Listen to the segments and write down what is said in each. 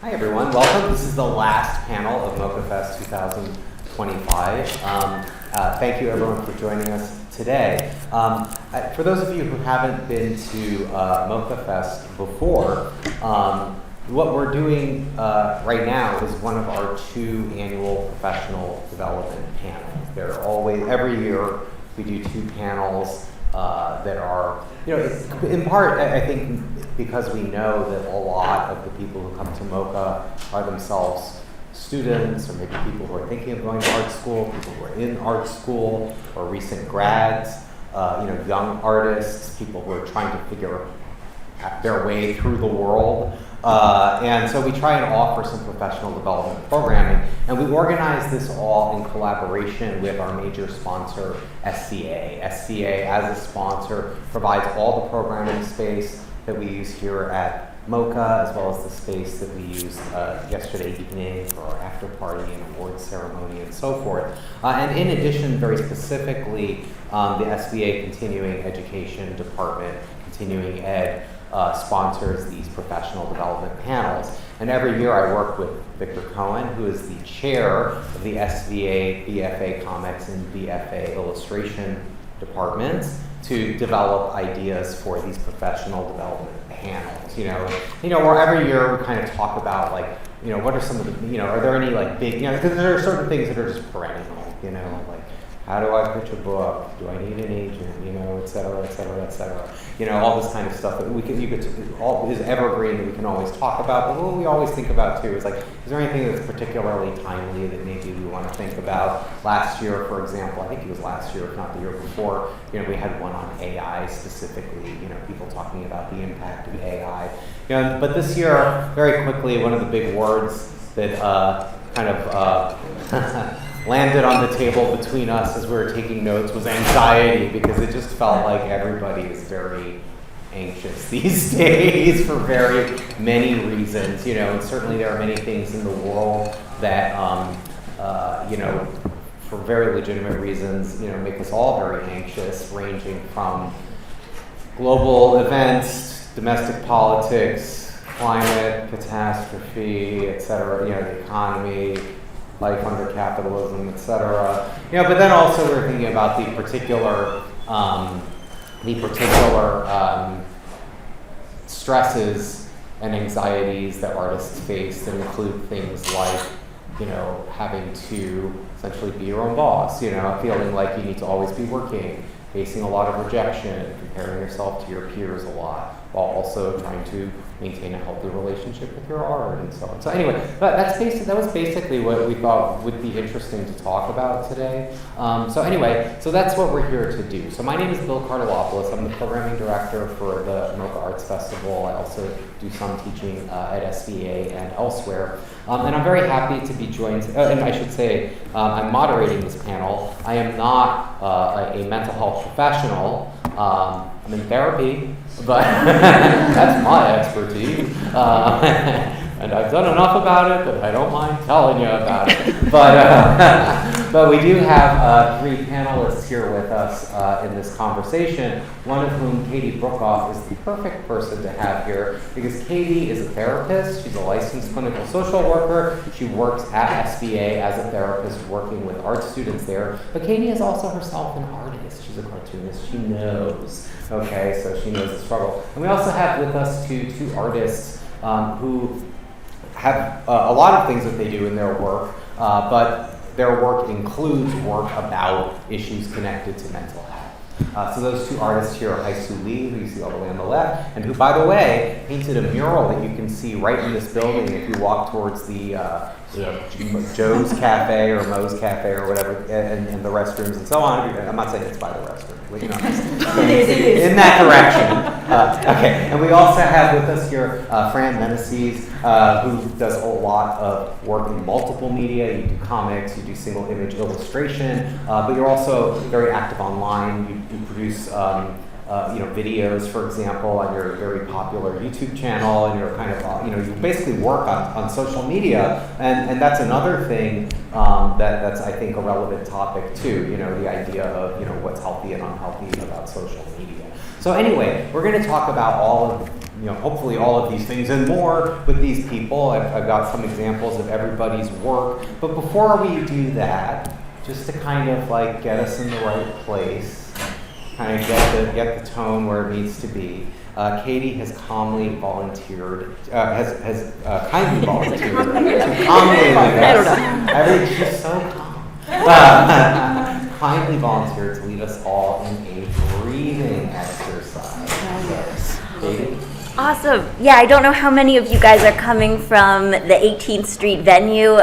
Hi everyone, welcome. This is the last panel of Mocha Fest 2025. Thank you everyone for joining us today. For those of you who haven't been to Mocha Fest before, what we're doing right now is one of our 2 annual professional development panels. They're always, every year we do 2 panels that are, in part, I think, because we know that a lot of the people who come to Mocha are themselves students, or maybe people who are thinking of going to art school, people who are in art school, or recent grads, young artists, people who are trying to figure their way through the world. And so we try and offer some professional development programming, and we organize this all in collaboration with our major sponsor, SVA. SVA, as a sponsor, provides all the programming space that we use here at Mocha, as well as the space that we used yesterday evening for our after party and awards ceremony and so forth. And in addition, very specifically, the SVA Continuing Education Department, Continuing Ed, sponsors these professional development panels. And every year I work with Victor Cohen, who is the chair of the SVA BFA Comics and BFA Illustration departments, to develop ideas for these professional development panels. Where every year we kind of talk about what are some of the, are there any big, because there are certain things that are just perennial, like how do I pitch a book? Do I need an agent? Et cetera, et cetera, et cetera. All this kind of stuff that all is evergreen that we can always talk about. But what we always think about too is is there anything that's particularly timely that maybe we want to think about? Last year, for example, I think it was last year, if not the year before, we had one on AI specifically. People talking about the impact of AI. But this year, very quickly, one of the big words that landed on the table between us as we were taking notes was anxiety, because it just felt like everybody is very anxious these days for very many reasons, and certainly there are many things in the world that, for very legitimate reasons, make us all very anxious, ranging from global events, domestic politics, climate, catastrophe, et cetera, the economy, life under capitalism, et cetera. But then also we're thinking about the particular stresses and anxieties that artists face that include things like, having to essentially be your own boss, feeling like you need to always be working, facing a lot of rejection, comparing yourself to your peers a lot, while also trying to maintain a healthy relationship with your art and so on. So anyway, that was basically what we thought would be interesting to talk about today. So that's what we're here to do. So my name is Bill Kartalopoulos. I'm the programming director for the Mocha Arts Festival. I also do some teaching at SVA and elsewhere. And I'm very happy to be joined, and I should say, I'm moderating this panel. I am not a mental health professional. I'm in therapy, but that's my expertise. And I've done enough about it that I don't mind telling you about it. But we do have 3 panelists here with us in this conversation, one of whom, Katie Brookoff, is the perfect person to have here, because Katie is a therapist. She's a licensed clinical social worker. She works at SVA as a therapist, working with art students there. But Katie is also herself an artist. She's a cartoonist. She knows, okay, so she knows the struggle. And we also have with us two artists who have a lot of things that they do in their work, but their work includes work about issues connected to mental health. So those 2 artists here are Hyesu, who you see all the way on the left, and who, by the way, painted a mural that you can see right in this building if you walk towards the Joe's Cafe or Moe's Cafe or whatever, and the restrooms and so on. I'm not saying it's by the restroom. In that direction. Okay, and we also have with us here Fran, Meneses, who does a lot of work in multiple media. You do comics, you do single image illustration, but you're also very active online. You produce videos, for example, on your very popular YouTube channel, and you're kind of, you basically work on social media, and that's another thing that's, I think, a relevant topic too, the idea of, what's healthy and unhealthy about social media. So anyway, we're going to talk about all of hopefully all of these things and more with these people. I've got some examples of everybody's work. But before we do that, just to kind of like get us in the right place, kind of get the tone where it needs to be, Katie has calmly volunteered, has kindly volunteered to calmly lead us. She's so calm. Kindly volunteered to lead us all in a breathing exercise. Yes. Katie? Awesome. Yeah, I don't know how many of you guys are coming from the 18th Street venue,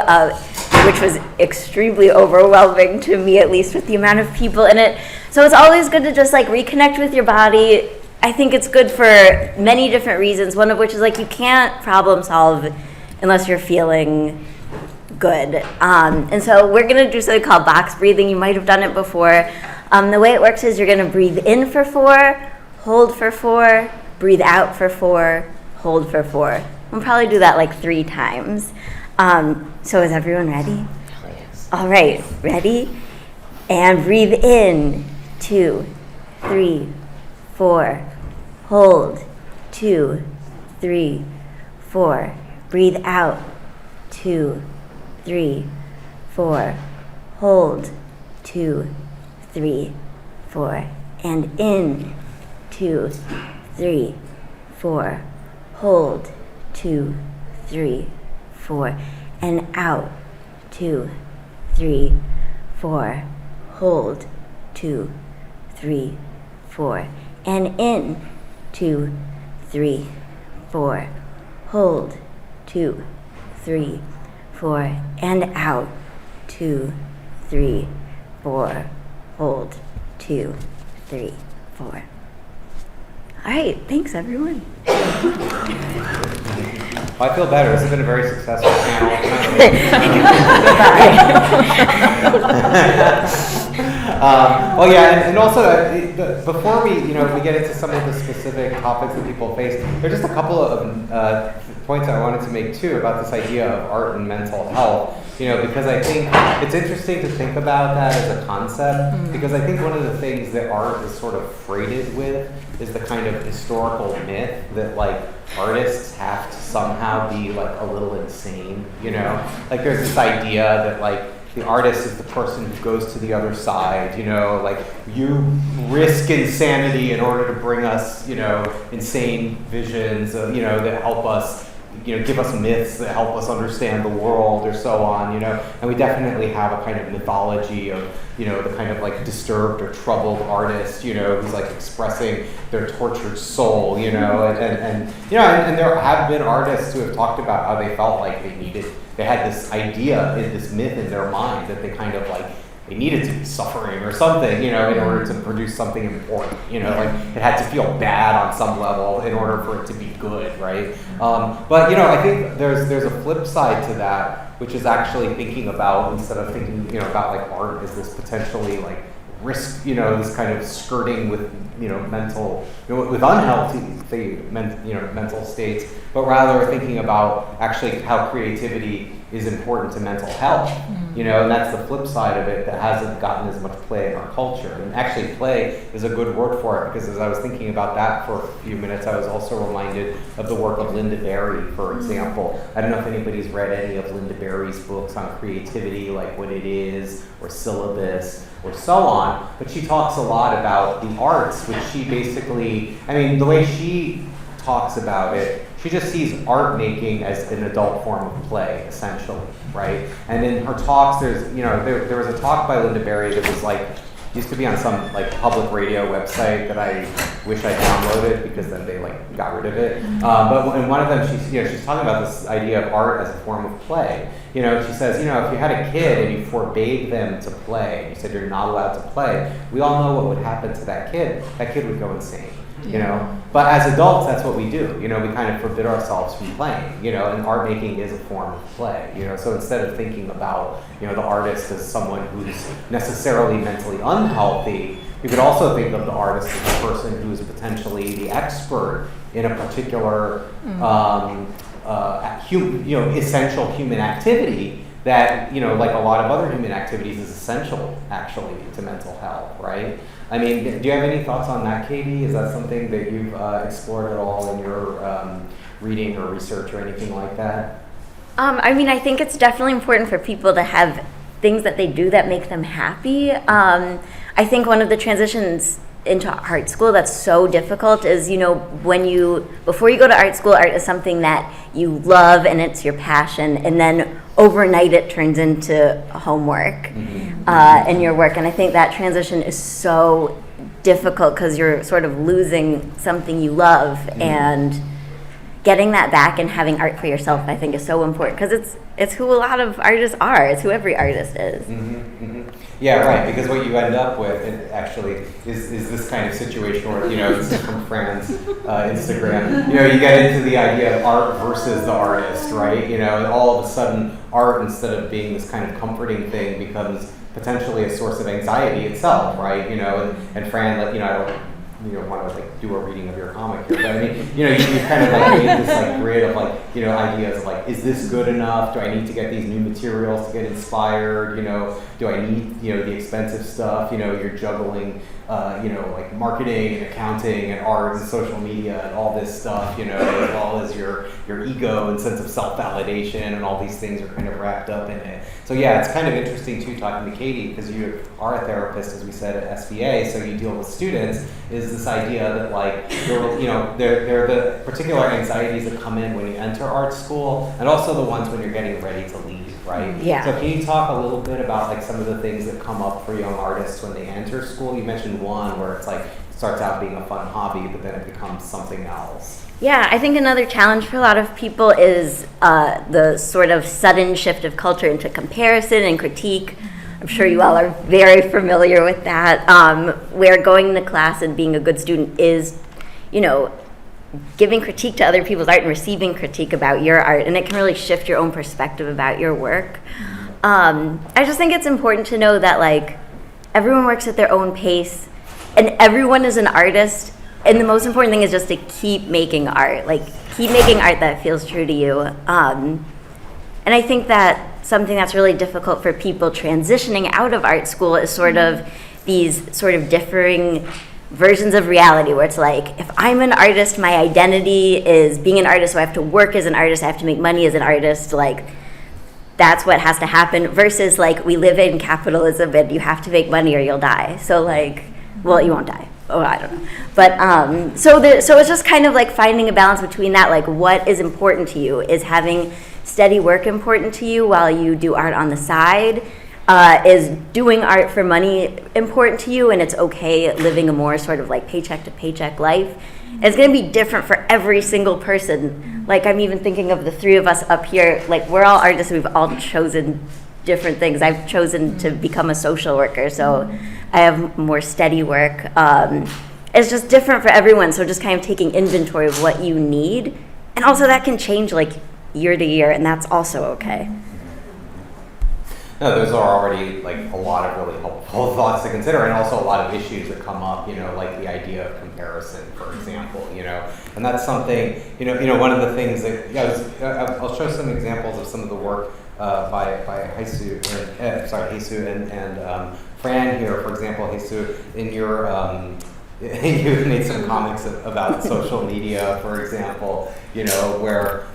which was extremely overwhelming to me, at least with the amount of people in it. So it's always good to just like reconnect with your body. I think it's good for many different reasons, one of which is like you can't problem solve unless you're feeling good. And so we're going to do something called box breathing. You might have done it before. The way it works is you're going to breathe in for 4, hold for 4, breathe out for 4, hold for 4. We'll probably do that like 3 times. So is everyone ready? Yes. All right, ready? And breathe in, 2, 3, 4. Hold, 2, 3, 4. Breathe out, 2, 3, 4. Hold, 2, 3, 4. And in, 2, 3, 4. Hold, 2, 3, 4. And out, 2, 3, 4. Hold, 2, 3, 4. And in, 2, 3, 4. Hold, 2, 3, 4. And out, 2, 3, 4. Hold, 2, 3, 4. All right, thanks everyone. I feel better. This has been a very successful panel. Well, yeah, and also before we get into some of the specific topics that people face, there's just a couple of points I wanted to make too about this idea of art and mental health. Because I think it's interesting to think about that as a concept, because I think one of the things that art is sort of freighted with is the kind of historical myth that like artists have to somehow be like a little insane, Like there's this idea that like the artist is the person who goes to the other side, like you risk insanity in order to bring us, insane visions, that help us, give us myths that help us understand the world or so on, and we definitely have a kind of mythology of, the kind of like disturbed or troubled artist, who's like expressing their tortured soul, and there have been artists who have talked about how they felt like they had this idea, this myth in their mind that they kind of like, they needed to be suffering or something, in order to produce something important, like it had to feel bad on some level in order for it to be good, right? But, I think there's a flip side to that, which is actually thinking about, instead of thinking, about like art as this potentially like risk, this kind of skirting with, mental, with unhealthy, mental states, but rather thinking about actually how creativity is important to mental health, and that's the flip side of it that hasn't gotten as much play in our culture. And actually play is a good word for it, because as I was thinking about that for a few minutes, I was also reminded of the work of Linda Berry, for example. I don't know if anybody's read any of Linda Berry's books on creativity, like What It Is, or Syllabus, or so on, but she talks a lot about the arts, which she basically, the way she talks about it, she just sees art making as an adult form of play, essentially, right? And in her talks, there was a talk by Linda Berry that was like, used to be on some like public radio website that I wish I downloaded, because then they like got rid of it. But in one of them, she's talking about this idea of art as a form of play. She says, if you had a kid and you forbade them to play, and you said you're not allowed to play, we all know what would happen to that kid. That kid would go insane. But as adults, that's what we do. We kind of forbid ourselves from playing, and art making is a form of play, So instead of thinking about, the artist as someone who's necessarily mentally unhealthy, you could also think of the artist as a person who is potentially the expert in a particular, essential human activity that, you know, like a lot of other human activities, is essential actually to mental health, right? I mean, do you have any thoughts on that, Katie? Is that something that you've explored at all in your reading or research or anything like that? I mean, I think it's definitely important for people to have things that they do that make them happy. I think one of the transitions into art school that's so difficult is, you know, before you go to art school, art is something that you love and it's your passion, and then overnight it turns into homework and your work. And I think that transition is so difficult because you're sort of losing something you love, and getting that back and having art for yourself, I think, is so important, because it's who a lot of artists are. It's who every artist is. Yeah, right. Because what you end up with, it actually, is this kind of situation where, you know, this is from Fran's Instagram. You know, you get into the idea of art versus the artist, right? You know, and all of a sudden, art, instead of being this kind of comforting thing, becomes potentially a source of anxiety itself, right? You know, and Fran, like, you know, I don't want to like do a reading of your comic here, but I mean, you know, you kind of like made this like grid of like, you know, ideas of like, is this good enough? Do I need to get these new materials to get inspired? You know, do I need, you know, the expensive stuff? You know, you're juggling, you know, like marketing and accounting and art and social media and all this stuff, you know, as well as your ego and sense of self-validation, and all these things are kind of wrapped up in it. So yeah, it's kind of interesting too, talking to Katie, because you are a therapist, as we said, at SVA, so you deal with students, is this idea that like, you know, there are the particular anxieties that come in when you enter art school, and also the ones when you're getting ready to leave, right? Yeah. So can you talk a little bit about like some of the things that come up for young artists when they enter school? You mentioned one where it's like, it starts out being a fun hobby, but then it becomes something else. Yeah, I think another challenge for a lot of people is the sort of sudden shift of culture into comparison and critique. I'm sure you all are very familiar with that, where going to class and being a good student is, you know, giving critique to other people's art and receiving critique about your art, and it can really shift your own perspective about your work. I just think it's important to know that like everyone works at their own pace, and everyone is an artist. And the most important thing is just to keep making art, like keep making art that feels true to you. And I think that something that's really difficult for people transitioning out of art school is sort of these sort of differing versions of reality, where it's like, if I'm an artist, my identity is being an artist, so I have to work as an artist, I have to make money as an artist, like that's what has to happen, versus like we live in capitalism and you have to make money or you'll die. So like, well, you won't die. Oh, I don't know. But so it's just kind of like finding a balance between that, like what is important to you. Is having steady work important to you while you do art on the side? Is doing art for money important to you, and it's okay living a more sort of like paycheck to paycheck life? It's going to be different for every single person. Like I'm even thinking of the three of us up here, like we're all artists, we've all chosen different things. I've chosen to become a social worker, so I have more steady work. It's just different for everyone, so just kind of taking inventory of what you need. And also that can change like year to year, and that's also okay. No, those are already like a lot of really helpful thoughts to consider, and also a lot of issues that come up, you know, like the idea of comparison, for example, you know, and that's something, you know, one of the things that, I'll show some examples of some of the work by Hyesu, and Fran here, for example. Hyesu, in your, you made some comments about social media, for example, you know, where,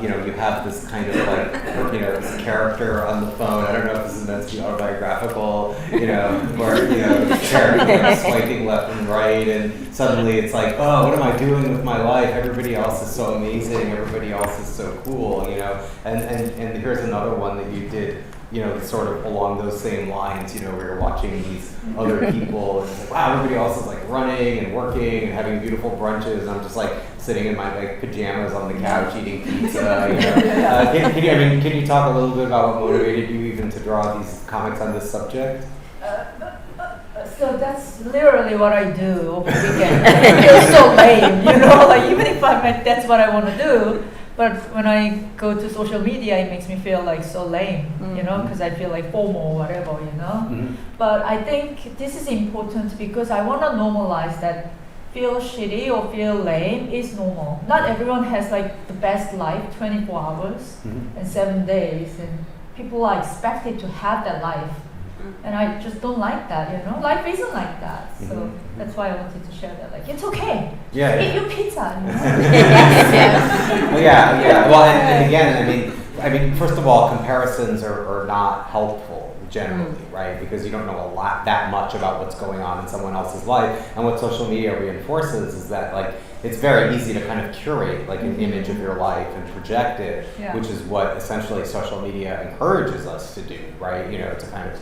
you know, you have this kind of like, you know, this character on the phone. I don't know if this is meant to be autobiographical, you know, where, you know, this character is swiping left and right, and suddenly it's like, oh, what am I doing with my life? Everybody else is so amazing. Everybody else is so cool, you know. And here's another one that you did, you know, sort of along those same lines, you know, where you're watching these other people, and it's like, wow, everybody else is like running and working and having beautiful brunches, and I'm just like sitting in my like pajamas on the couch eating pizza, you know. Can you talk a little bit about what motivated you even to draw these comics on this subject? So that's literally what I do over the weekend. It feels so lame, you know, like even if that's what I want to do, but when I go to social media, it makes me feel like so lame, you know, because I feel like FOMO or whatever, you know. Mm-hmm. But I think this is important because I want to normalize that feel shitty or feel lame is normal. Not everyone has like the best life, 24 hours and 7 days, and people are expected to have that life. And I just don't like that, you know? Life isn't like that. So that's why I wanted to share that. Like, it's okay. Yeah. Eat your pizza, you know? Well, yeah. Well, and again, I mean, first of all, comparisons are not helpful generally, right? Because you don't know that much about what's going on in someone else's life. And what social media reinforces is that, like, it's very easy to kind of curate like an image of your life and project it, which is what essentially social media encourages us to do, right? You know, to kind of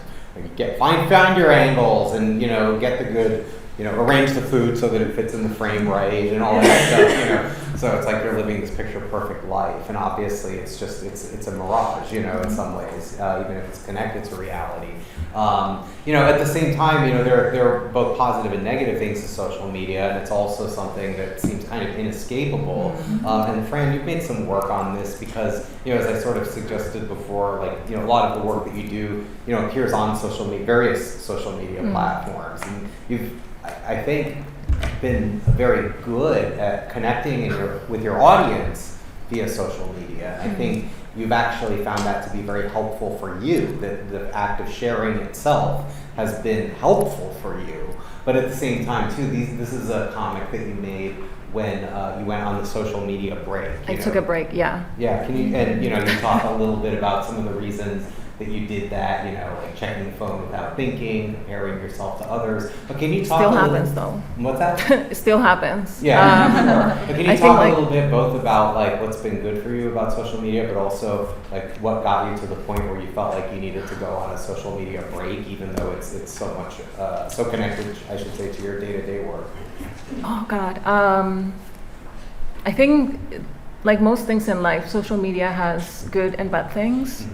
find your angles and, you know, get the good, you know, arrange the food so that it fits in the frame right and all that stuff, you know. So it's like you're living this picture perfect life, and obviously it's just it's a mirage, you know, in some ways, even if it's connected to reality. You know, at the same time, you know, there are both positive and negative things to social media, and it's also something that seems kind of inescapable. And Fran, you've made some work on this because, you know, as I sort of suggested before, like, you know, a lot of the work that you do, you know, appears on social media, various social media platforms, and you've, I think, been very good at connecting with your audience via social media. I think you've actually found that to be very helpful for you, that the act of sharing itself has been helpful for you. But at the same time, too, this is a comic that you made when you went on the social media break. I took a break, yeah. Yeah, can you, and you know, you talk a little bit about some of the reasons that you did that, you know, like checking the phone without thinking, comparing yourself to others. But can you talk Still a little, happens though. What's that? It still happens. Yeah. But can you I talk think, a little bit both about like what's been good for you about social media, but also like what got you to the point where you felt like you needed to go on a social media break, even though it's so much so connected, I should say, to your day-to-day work. Oh God. I think, like most things in life, social media has good and bad things.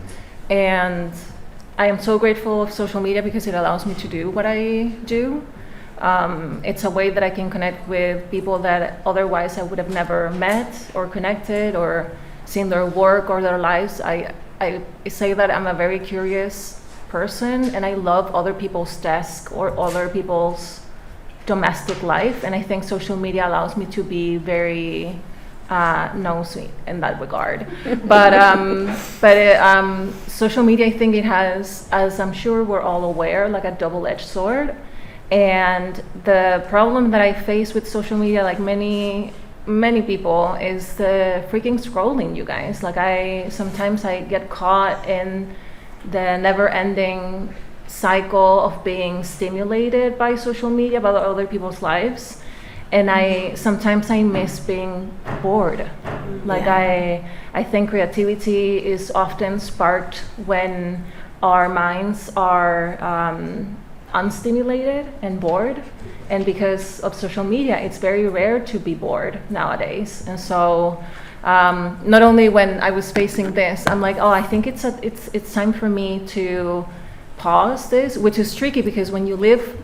And I am so grateful of social media because it allows me to do what I do. It's a way that I can connect with people that otherwise I would have never met or connected or seen their work or their lives. I say that I'm a very curious person and I love other people's desk or other people's domestic life. And I think social media allows me to be very nosy in that regard. But social media, I think it has, as I'm sure we're all aware, like a double-edged sword. And the problem that I face with social media, like many people, is the freaking scrolling, you guys. Like sometimes I get caught in the never-ending cycle of being stimulated by social media, by other people's lives. And sometimes I miss being bored. Like I think creativity is often sparked when our minds are unstimulated and bored. And because of social media, it's very rare to be bored nowadays. And so not only when I was facing this, I'm like, oh, I think it's time for me to pause this, which is tricky because when you live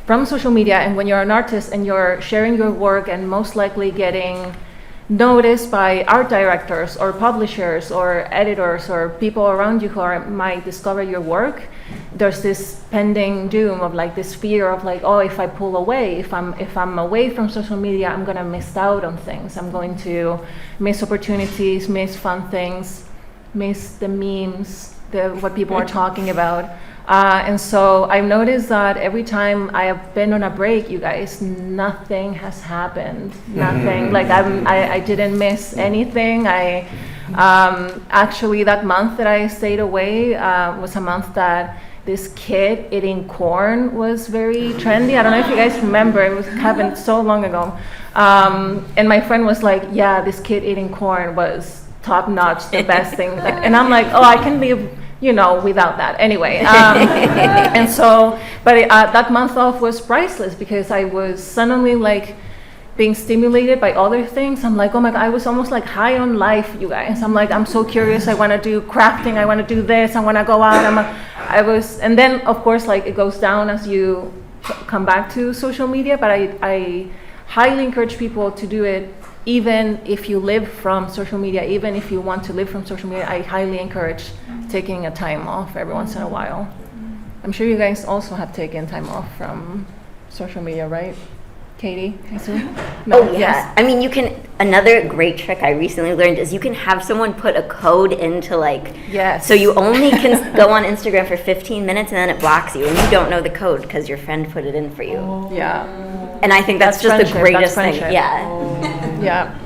from social media and when you're an artist and you're sharing your work and most likely getting noticed by art directors or publishers or editors or people around you who might discover your work, there's this pending doom of like this fear of like, oh, if I pull away, if I'm away from social media, I'm gonna miss out on things. I'm going to miss opportunities, miss fun things, miss the memes, what people are talking about. And so I've noticed that every time I have been on a break, you guys, nothing has happened. Nothing. Like I didn't miss anything. Actually, that month that I stayed away was a month that this kid eating corn was very trendy. I don't know if you guys remember. It happened so long ago. And my friend was like, "Yeah, this kid eating corn was top notch, the best thing." And I'm like, "Oh, I can live, without that." Anyway, and so, but that month off was priceless because I was suddenly like being stimulated by other things. I'm like, oh my God, I was almost like high on life, you guys. I'm like, I'm so curious. I want to do crafting. I want to do this. I want to go out. And then of course, like it goes down as you come back to social media. But I highly encourage people to do it. Even if you live from social media, even if you want to live from social media, I highly encourage taking a time off every once in a while. I'm sure you guys also have taken time off from social media, right? Katie? Hyesu? Oh yeah. I mean, you can. Another great trick I recently learned is you can have someone put a code into like. Yes. So you only can go on Instagram for 15 minutes and then it blocks you, and you don't know the code because your friend put it in for you. Yeah. And I think that's just the friendship, greatest that's thing. friendship. Yeah.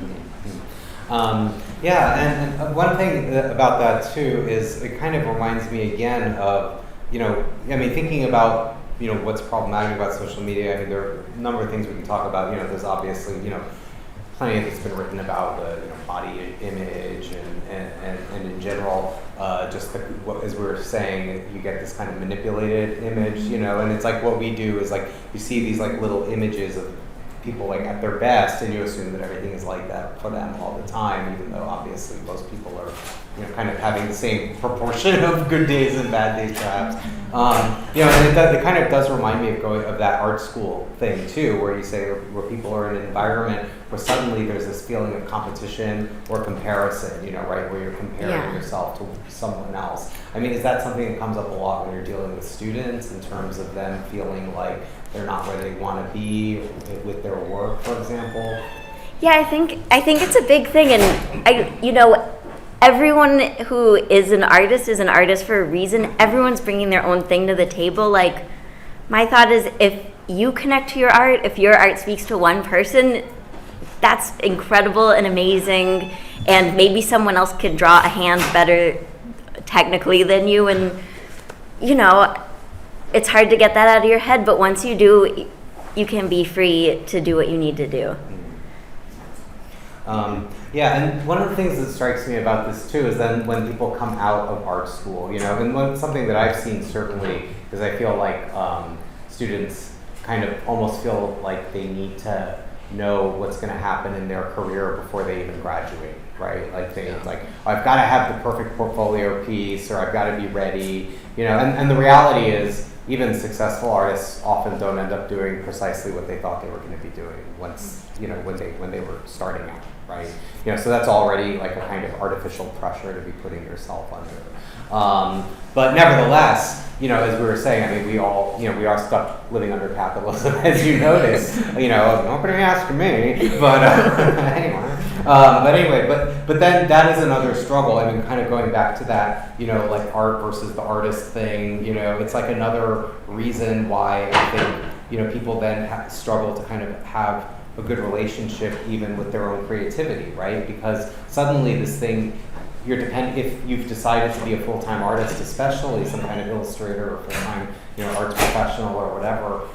Yeah. Yeah, and one thing about that too is it kind of reminds me again of, I mean, thinking about, what's problematic about social media. I mean, there are a number of things we can talk about. There's obviously, plenty that's been written about the body image and in general, just as we were saying, you get this kind of manipulated image, and it's like what we do is like you see these like little images of people like at their best, and you assume that everything is like that for them all the time, even though obviously most people are, kind of having the same proportion of good days and bad days, perhaps. And it kind of does remind me of that art school thing too, where you say where people are in an environment where suddenly there's this feeling of competition or comparison, right, where you're comparing yourself to someone else. I mean, is that something that comes up a lot when you're dealing with students in terms of them feeling like they're not where they want to be with their work, for example? Yeah, I think it's a big thing, and everyone who is an artist for a reason. Everyone's bringing their own thing to the table. Like, my thought is, if you connect to your art, if your art speaks to one person, that's incredible and amazing, and maybe someone else could draw a hand better technically than you, and it's hard to get that out of your head, but once you do, you can be free to do what you need to do. Yeah, and one of the things that strikes me about this too is then when people come out of art school, and something that I've seen certainly is I feel like students kind of almost feel like they need to know what's going to happen in their career before they even graduate, right? Like it's like, I've got to have the perfect portfolio piece, or I've got to be ready, and the reality is even successful artists often don't end up doing precisely what they thought they were going to be doing once, when they were starting out, right? So that's already like a kind of artificial pressure to be putting yourself under. But nevertheless, as we were saying, I mean, we we are stuck living under capitalism, as you notice. Nobody asked me, but anyway. But then that is another struggle. I mean, kind of going back to that, like art versus the artist thing. It's like another reason why I think people then struggle to kind of have a good relationship even with their own creativity, right? Because suddenly this thing, if you've decided to be a full-time artist, especially some kind of illustrator or full-time arts professional or whatever,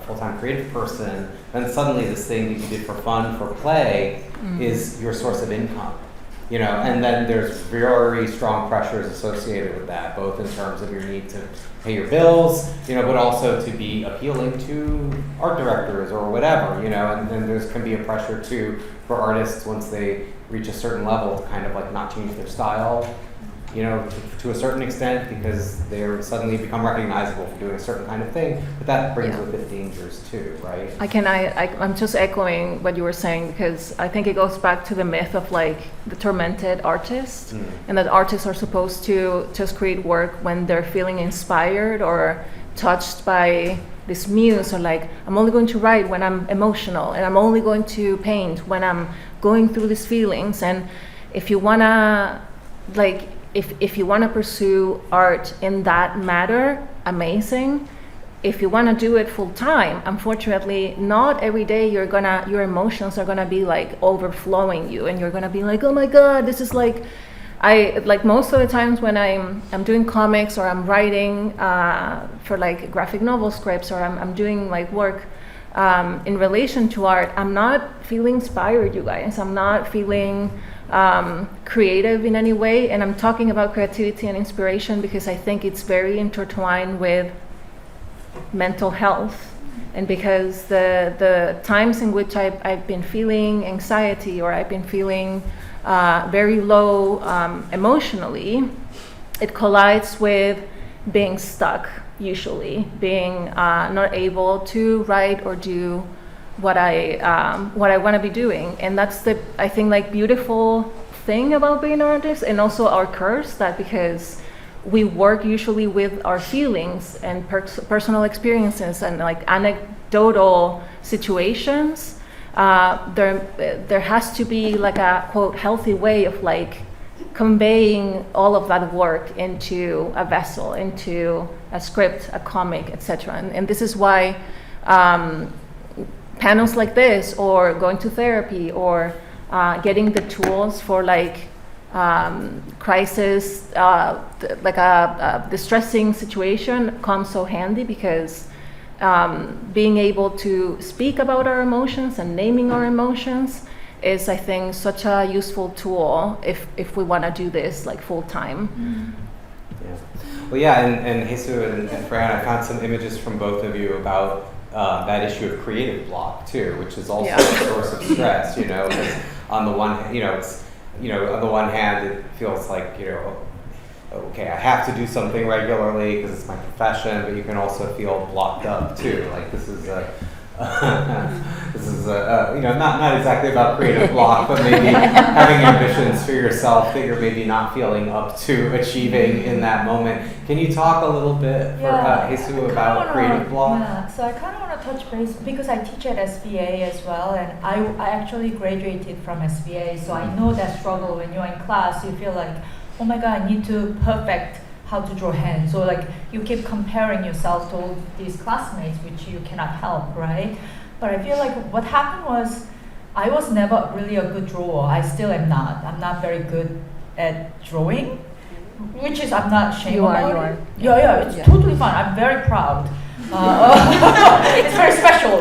full-time creative person, then suddenly this thing that you did for fun, for play, is your source of income. And then there's very strong pressures associated with that, both in terms of your need to pay your bills, but also to be appealing to art directors or whatever, and then there can be a pressure too for artists once they reach a certain level to kind of like not change their style, to a certain extent, because they're suddenly become recognizable for doing a certain kind of thing, but that brings with it dangers too, right? I'm just echoing what you were saying, because I think it goes back to the myth of like the tormented artist, and that artists are supposed to just create work when they're feeling inspired or touched by this muse, or like, I'm only going to write when I'm emotional, and I'm only going to paint when I'm going through these feelings. And if you wanna if you want to pursue art in that matter, amazing. If you want to do it full time, unfortunately, not every day your emotions are gonna be like overflowing you, and you're gonna be like, oh my god, this is like, most of the times when I'm doing comics, or I'm writing for like graphic novel scripts, or I'm doing like work in relation to art, I'm not feeling inspired, you guys. I'm not feeling creative in any way, and I'm talking about creativity and inspiration because I think it's very intertwined with mental health, and because the times in which I've been feeling anxiety, or I've been feeling very low emotionally, it collides with being stuck, usually being not able to write or do what I want to be doing. And that's the, I think, like beautiful thing about being an artist, and also our curse, that because we work usually with our feelings and personal experiences and like anecdotal situations. There has to be like a quote healthy way of like conveying all of that work into a vessel, into a script, a comic, etc. And this is why panels like this, or going to therapy, or getting the tools for like crisis, like a distressing situation comes so handy, because being able to speak about our emotions and naming our emotions is, I think, such a useful tool if we want to do this like full time. Yeah. Well, yeah, and Hyesu and Fran, I found some images from both of you about that issue of creative block too, which is also a source of stress. You know, 'cause on the one, on the one hand, it feels like, okay, I have to do something regularly because it's my profession, but you can also feel blocked up too. Like this is not exactly about creative block, but maybe having ambitions for yourself that you're maybe not feeling up to achieving in that moment. Can you talk a little bit for Hyesu about creative block? Yeah, so I kind of want to touch base because I teach at SVA as well, and I actually graduated from SVA, so I know that struggle when you're in class. You feel like, oh my God, I need to perfect how to draw hands. So like you keep comparing yourself to all these classmates, which you cannot help, right? But I feel like what happened was I was never really a good drawer. I still am not. I'm not very good at drawing, which is I'm not ashamed about. You are. Yeah, it's totally fine. I'm very proud. It's very special,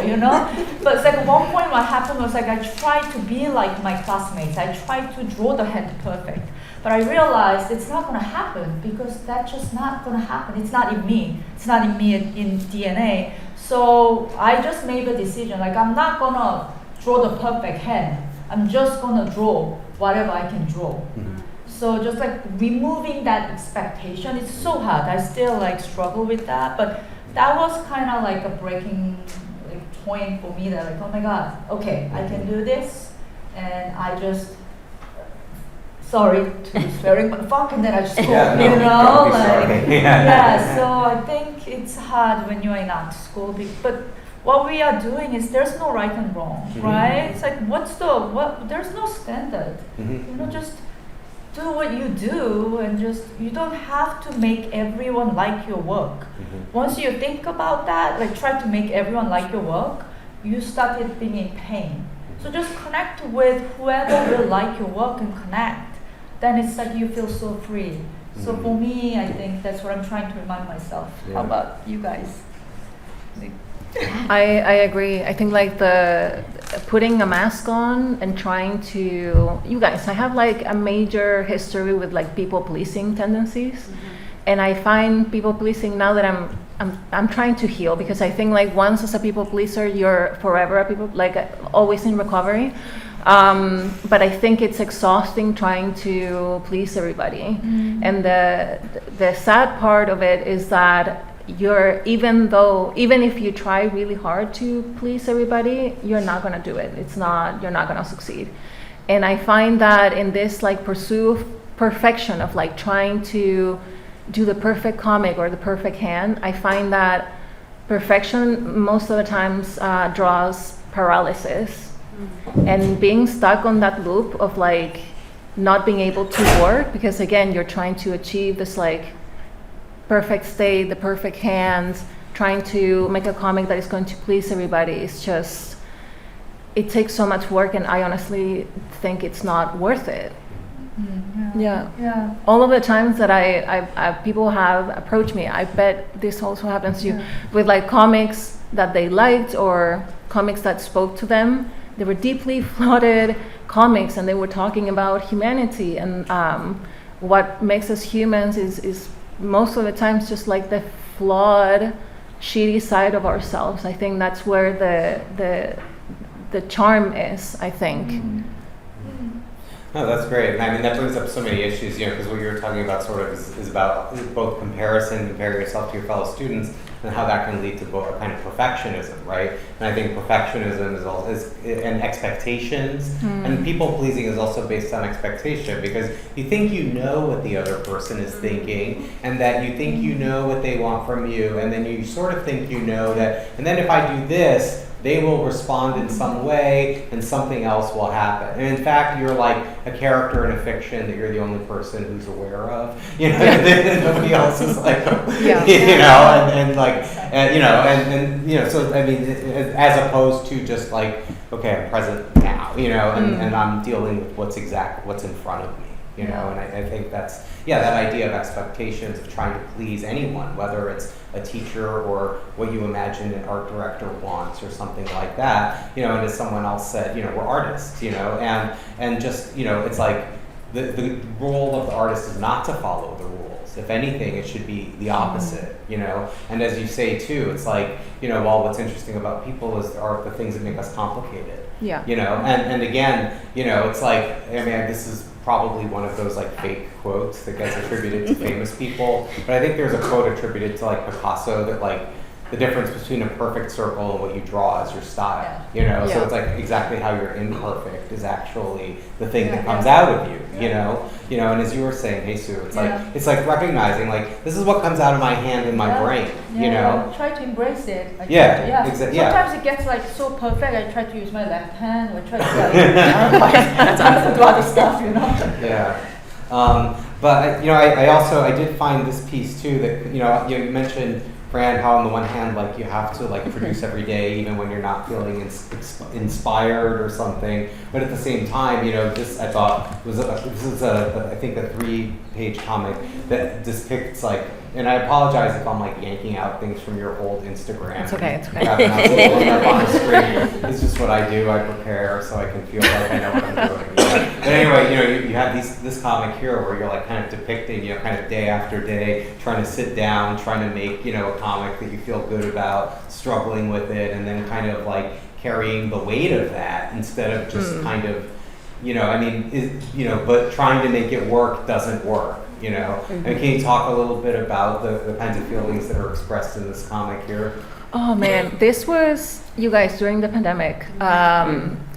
But it's like at one point what happened was like I tried to be like my classmates. I tried to draw the hand perfect. But I realized it's not going to happen because that's just not going to happen. It's not in me. It's not in me in DNA. So I just made a decision. Like I'm not going to draw the perfect hand. I'm just going to draw whatever I can draw. Mm-hmm. So just like removing that expectation, it's so hard. I still like struggle with that. But that was kind of like a breaking point for me that like, oh my God, okay, I can do this. And I just... sorry to swearing, but fuck, and then I just go, so I think it's hard when you're in art school, but what we are doing is there's no right and wrong, right? It's like, there's no standard, just do what you do, and just, you don't have to make everyone like your work. Once you think about that, like try to make everyone like your work, you started being in pain. So just connect with whoever will like your work and connect. Then it's like you feel so free. So for me, I think that's what I'm trying to remind myself. Yeah. How about you guys? I agree. I think like the putting a mask on and trying to, you guys, I have like a major history with like people pleasing tendencies. And I find people pleasing now that I'm trying to heal, because I think like once as a people pleaser, you're forever a people, like always in recovery. But I think it's exhausting trying to please everybody. And the sad part of it is that even if you try really hard to please everybody, you're not going to do it. You're not going to succeed. And I find that in this like pursuit of perfection of like trying to do the perfect comic or the perfect hand, I find that perfection most of the times draws paralysis. And being stuck on that loop of like not being able to work, because again you're trying to achieve this like perfect state, the perfect hands, trying to make a comic that is going to please everybody. It's just, it takes so much work, and I honestly think it's not worth it. Yeah. All of the times that I people have approached me, I bet this also happens to you, with like comics that they liked or comics that spoke to them. They were deeply flawed comics, and they were talking about humanity and what makes us humans is most of the times just like the flawed, shitty side of ourselves. I think that's where the charm is, I think. No, that's great. And I mean, that brings up so many issues, because what you're talking about sort of is about both comparison, comparing yourself to your fellow students, and how that can lead to both a kind of perfectionism, right? And I think perfectionism and expectations, and people pleasing is also based on expectation, because you think you know what the other person is thinking, and that you think you know what they want from you, and then you sort of think you know that, and then if I do this, they will respond in some way, and something else will happen. And in fact, you're like a character in a fiction that you're the only person who's aware of. Nobody else is like, So I mean, as opposed to just like, okay, I'm present now, and I'm dealing with what's in front of me. And I think that's, that idea of expectations of trying to please anyone, whether it's a teacher or what you imagine an art director wants or something like that, and as someone else said, we're artists, and just, it's like the role of the artist is not to follow the rules. If anything, it should be the opposite, and as you say too, it's like, what's interesting about people are the things that make us complicated. Yeah. And again, it's like, I mean, this is probably one of those like fake quotes that gets attributed to famous people, but I think there's a quote attributed to like Picasso that like the difference between a perfect circle and what you draw is your style, so it's like exactly how you're imperfect is actually the thing that comes out of you, and as you were saying, Hyesu, it's like recognizing like this is what comes out of my hand and my brain, Try to embrace it. Exactly. Sometimes it gets like so perfect. I try to use my left hand. I try to do other stuff, But I did find this piece too that you mentioned, Fran, how on the one hand, like you have to like produce every day, even when you're not feeling inspired or something. But at the same time, this I thought was I think a 3-page comic that depicts like, and I apologize if I'm like yanking out things from your old Instagram. It's okay. On the screen. It's just what I do. I prepare so I can feel like I know what I'm doing. But anyway, you have this comic here where you're like kind of depicting, kind of day after day, trying to sit down, trying to make, a comic that you feel good about, struggling with it, and then kind of like carrying the weight of that instead of just kind of, but trying to make it work doesn't work. And can you talk a little bit about the kinds of feelings that are expressed in this comic here? Oh man, this was, you guys, during the pandemic,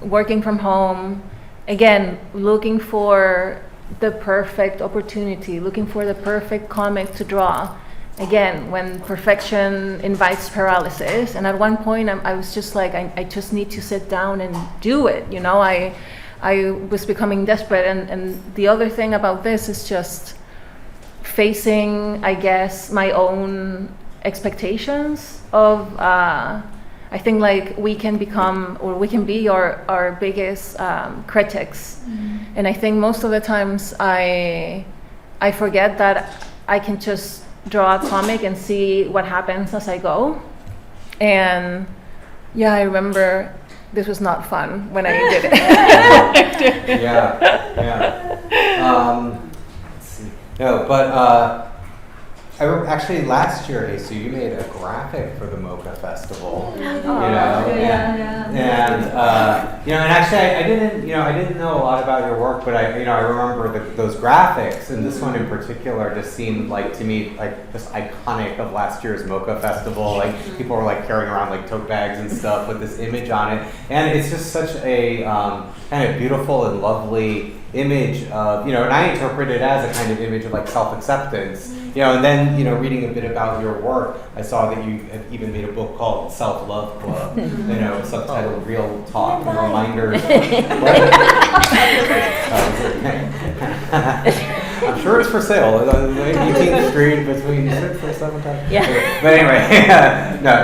working from home, again, looking for the perfect opportunity, looking for the perfect comic to draw. Again, when perfection invites paralysis. And at one point, I was just like, I just need to sit down and do it. I was becoming desperate. And the other thing about this is just facing, I guess, my own expectations of, I think like we can be our biggest critics. And I think most of the times I forget that I can just draw a comic and see what happens as I go. And I remember this was not fun when I did it. Let's see. No, but actually last year, Hyesu, you made a graphic for the MoCA Festival. And actually I didn't know a lot about your work, but I remember those graphics, and this one in particular just seemed like to me like just iconic of last year's MoCA Festival. Like people were like carrying around like tote bags and stuff with this image on it, and it's just such a kind of beautiful and lovely image of, and I interpret it as a kind of image of like self-acceptance, and then, reading a bit about your work, I saw that you have even made a book called Self-Love Club, subtitled Real Talk and Reminders. I'm sure it's for sale. 18th Street between 6 or 7 times. Yeah. But anyway,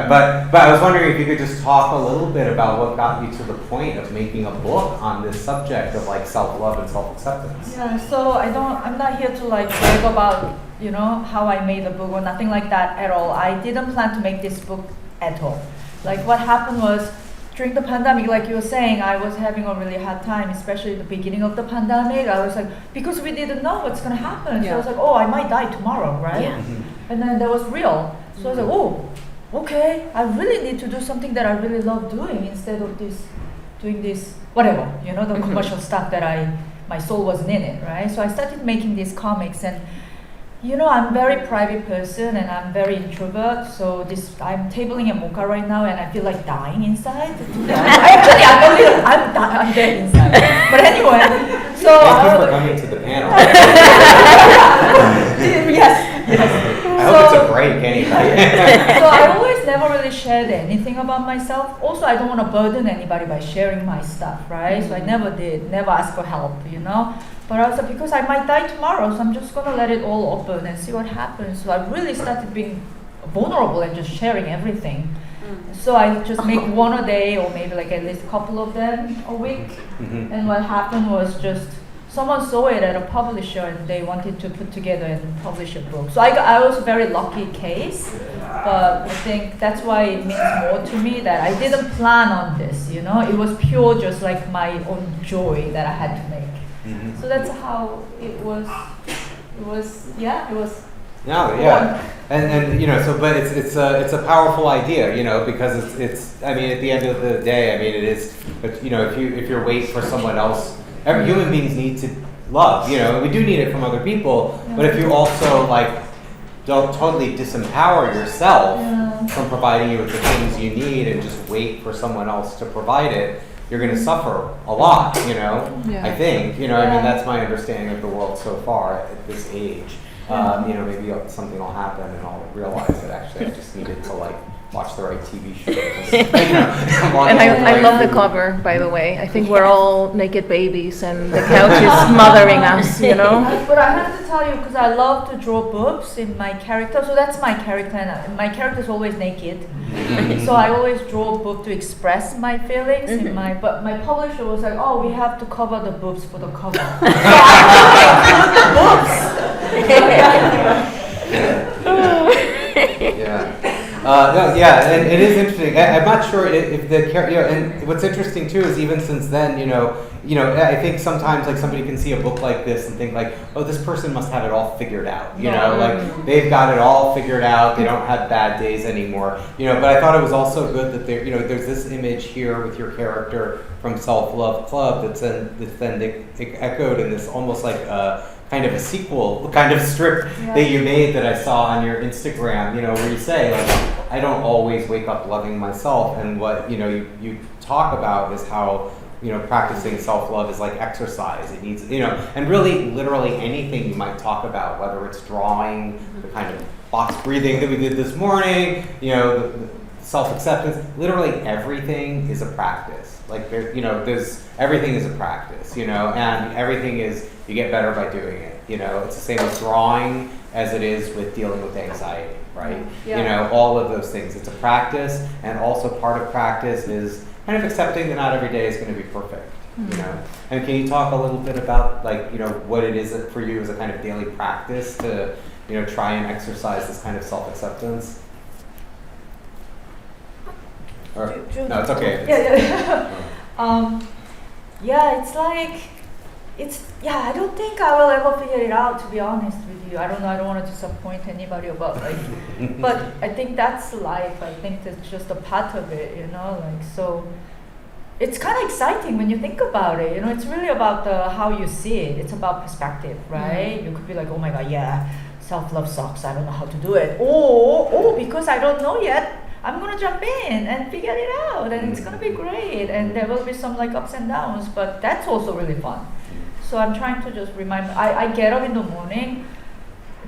but I was wondering if you could just talk a little bit about what got you to the point of making a book on this subject of like self-love and self-acceptance. Yeah, so I'm not here to like brag about, how I made the book or nothing like that at all. I didn't plan to make this book at all. Like what happened was, during the pandemic, like you were saying, I was having a really hard time, especially the beginning of the pandemic. I was like, because we didn't know what's going to happen. So I was like, I might die tomorrow, right? Yeah. And then that was real. So I was like, okay, I really need to do something that I really love doing instead of doing this, whatever, the commercial stuff that my soul wasn't in it, right? So I started making these comics, and I'm very private person and I'm very introvert. So I'm tabling a mocha right now, and I feel like dying inside. Actually, I'm dead inside. But anyway, so thank you for coming to the panel. yes. I hope it's a break anyway. So I always never really shared anything about myself. Also, I don't want to burden anybody by sharing my stuff, right? So I never asked for help, But I was like, because I might die tomorrow, so I'm just gonna let it all open and see what happens. So I really started being vulnerable and just sharing everything. So I just make one a day, or maybe like at least a couple of them a week. And what happened was just someone saw it at a publisher and they wanted to put together and publish a book. So I was a very lucky case, but I think that's why it means more to me that I didn't plan on this, It was pure just like my own joy that I had to make. So that's how it was. It was. No, yeah, and but it's a powerful idea, because it's. I mean, at the end of the day, I mean, it is. But if you're waiting for someone else, human beings need to love. We do need it from other people, but if you also don't totally disempower yourself from providing you with the things you need and just wait for someone else to provide it, you're going to suffer a lot, I think, I mean, that's my understanding of the world so far at this age. Maybe something will happen and I'll realize that actually I just needed to watch the right TV show. And I love the cover, by the way. I think we're all naked babies and the couch is smothering us, But I have to tell you, because I love to draw boobs in my character, so that's my character, and my character is always naked. So I always draw a boob to express my feelings. But my publisher was like, "Oh, we have to cover the boobs for the cover." So and it is interesting. I'm not sure if the character, and what's interesting too is even since then, I think sometimes somebody can see a book like this and think oh, this person must have it all figured out, they've got it all figured out, they don't have bad days anymore, But I thought it was also good that there's this image here with your character from Self-Love Club that's then echoed in this almost kind of a sequel kind of strip that you made that I saw on your Instagram, where you say I don't always wake up loving myself, and what you talk about is how practicing self-love is like exercise. It needs and really literally anything you might talk about, whether it's drawing, the kind of box breathing that we did this morning, the self-acceptance, literally everything is a practice. There's everything is a practice, and everything is, you get better by doing it. It's the same with drawing as it is with dealing with anxiety, right? All of those things. It's a practice, and also part of practice is kind of accepting that not every day is going to be perfect, And can you talk a little bit about what it is for you as a kind of daily practice to, try and exercise this kind of self-acceptance? Or, no, it's okay. I don't think I will ever figure it out, to be honest with you. I don't know, I don't want to disappoint anybody about but I think that's life. I think that's just a part of it, so it's kind of exciting when you think about it, it's really about how you see it. It's about perspective, right? You could be like, oh my God, self-love sucks, I don't know how to do it. Or because I don't know yet, I'm going to jump in and figure it out, and it's going to be great, and there will be some ups and downs, but that's also really fun. So I'm trying to just remind, I get up in the morning,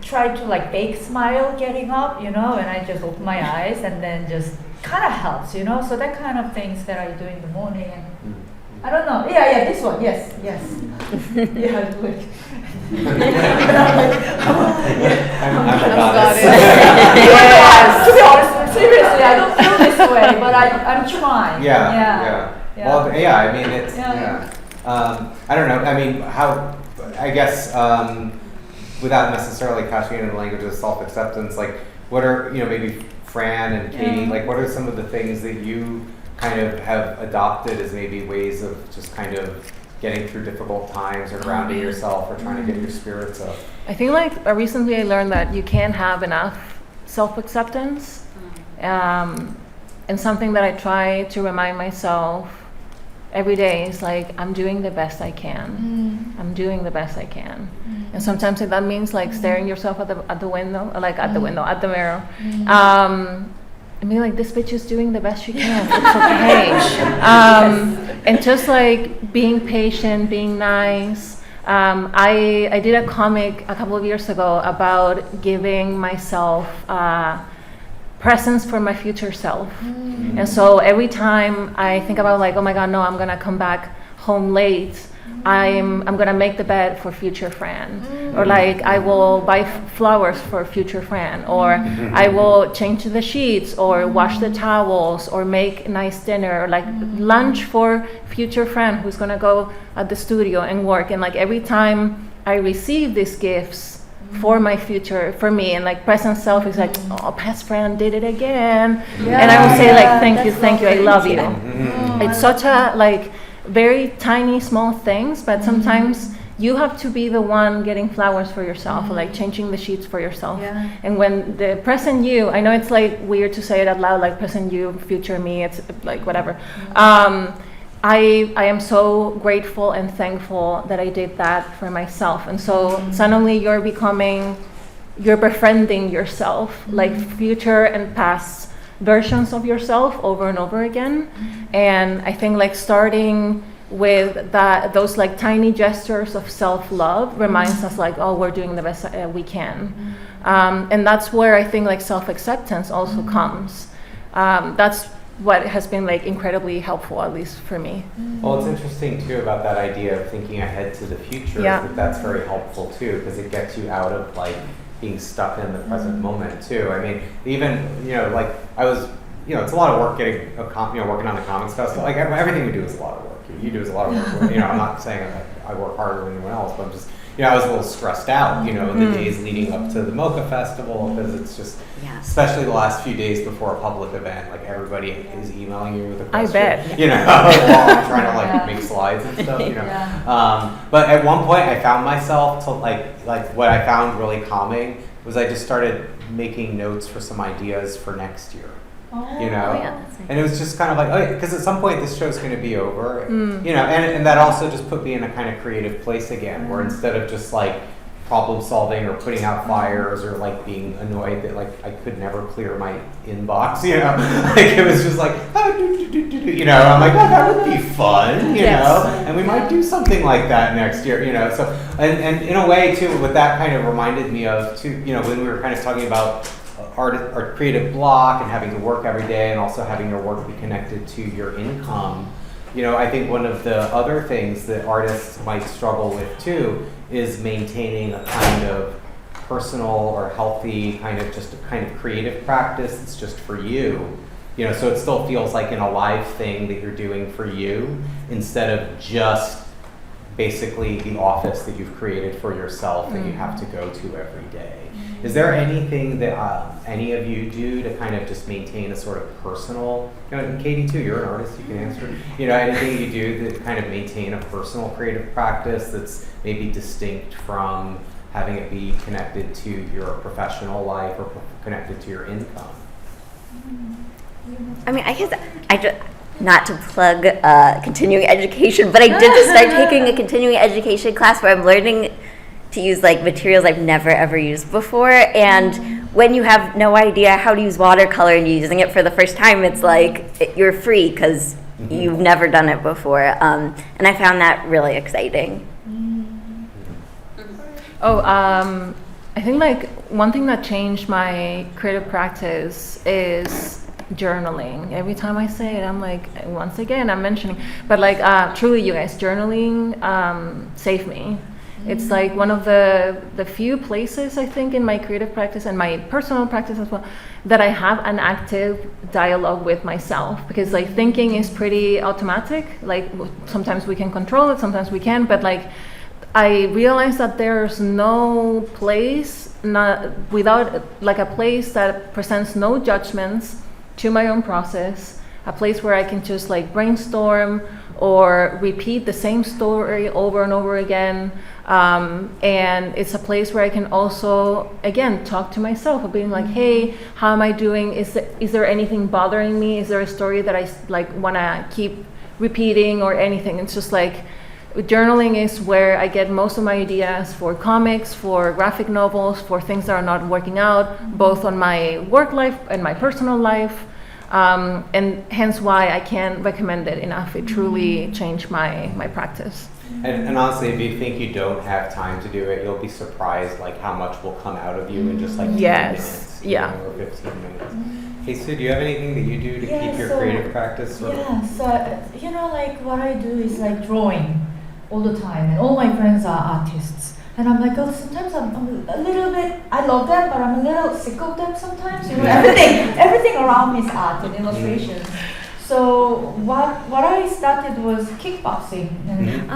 try to fake smile getting up, and I just open my eyes, and then just kind of helps, so that kind of things that I do in the morning. And I don't know, this one, yes. I do it. To be honest, seriously, I don't feel this way, but I'm trying. Well, I mean, it's I don't know. I mean, I guess without necessarily catching into the language of self-acceptance, what are maybe Fran and Katie, what are some of the things that you kind of have adopted as maybe ways of just kind of getting through difficult times or grounding yourself or trying to get your spirits up? I think recently I learned that you can't have enough self-acceptance, and something that I try to remind myself every day is like, I'm doing the best I can. I'm doing the best I can. And sometimes that means like staring yourself at the window, like at the mirror. I mean, like, this bitch is doing the best she can. It's okay. And just like being patient, being nice. I did a comic a couple of years ago about giving myself presents for my future self. And so every time I think about like, oh my God, no, I'm gonna come back home late, I'm gonna make the bed for future Fran, or like I will buy flowers for future Fran, or I will change the sheets, or wash the towels, or make nice dinner, or like lunch for future Fran who's gonna go at the studio and work. And like every time I receive these gifts for my future, for me, and like present self is like, oh, past Fran did it again, and I will say like, thank you, I love you. It's such a like very tiny small things, but sometimes you have to be the one getting flowers for yourself, or like changing the sheets for yourself. And when the present you, I know it's like weird to say it out loud, like present you, future me, it's like whatever. I am so grateful and thankful that I did that for myself. And so suddenly you're befriending yourself, like future and past versions of yourself over and over again. And I think like starting with those like tiny gestures of self-love reminds us like, oh, we're doing the best we can. And that's where I think like self-acceptance also comes. That's what has been like incredibly helpful, at least for me. Well, it's interesting too about that idea of thinking ahead to the future. That's very helpful too, because it gets you out of like being stuck in the present moment too. I mean, even, like I was, it's a lot of work getting working on the comics festival. Like everything we do is a lot of work. You do is a lot of work. I'm not saying I work harder than anyone else, but I'm just, I was a little stressed out, in the days leading up to the MoCA festival, because it's just, especially the last few days before a public event, like everybody is emailing you with a question. I bet. While I'm trying to like make slides and stuff, But at one point I found myself to like what I found really calming was I just started making notes for some ideas for next year. And it was just kind of like, because at some point this show's going to be over, and that also just put me in a kind of creative place again, where instead of just like problem solving or putting out fires or like being annoyed that like I could never clear my inbox, like it was just like, I'm like, oh, that would be fun, and we might do something like that next year, so, and in a way too, what that kind of reminded me of too, when we were kind of talking about our creative block and having to work every day and also having your work be connected to your income, I think one of the other things that artists might struggle with too is maintaining a kind of personal or healthy kind of creative practice that's just for you. So it still feels like an alive thing that you're doing for you instead of just basically the office that you've created for yourself that you have to go to every day. Is there anything that any of you do to kind of just maintain a sort of personal, and Katie too, you're an artist, you can answer, anything you do that kind of maintain a personal creative practice that's maybe distinct from having it be connected to your professional life or connected to your income? I mean, I guess not to plug continuing education, but I did just start taking a continuing education class where I'm learning to use like materials I've never ever used before. And when you have no idea how to use watercolor and you're using it for the first time, it's like you're free because you've never done it before. And I found that really exciting. I think like one thing that changed my creative practice is journaling. Every time I say it, I'm like, once again, I'm mentioning, but like truly, you guys, journaling saved me. It's like one of the few places, I think, in my creative practice and my personal practice as well, that I have an active dialogue with myself. Because like thinking is pretty automatic. Like sometimes we can control it, sometimes we can. But like I realized that there's no place, without like a place that presents no judgments to my own process, a place where I can just like brainstorm or repeat the same story over and over again. And it's a place where I can also, again, talk to myself of being like, hey, how am I doing? Is there anything bothering me? Is there a story that I like want to keep repeating or anything. It's just like journaling is where I get most of my ideas for comics, for graphic novels, for things that are not working out, both on my work life and my personal life. And hence why I can't recommend it enough. It truly changed my practice. And honestly, if you think you don't have time to do it, you'll be surprised like how much will come out of you in just like 10 minutes, or 15 minutes. Hyesu, do you have anything that you do to keep your creative practice? Yeah, so like what I do is like drawing all the time, and all my friends are artists. And I'm like, sometimes I'm a little bit, I love them, but I'm a little sick of them sometimes. Everything around me is art and illustration. So what I started was kickboxing, and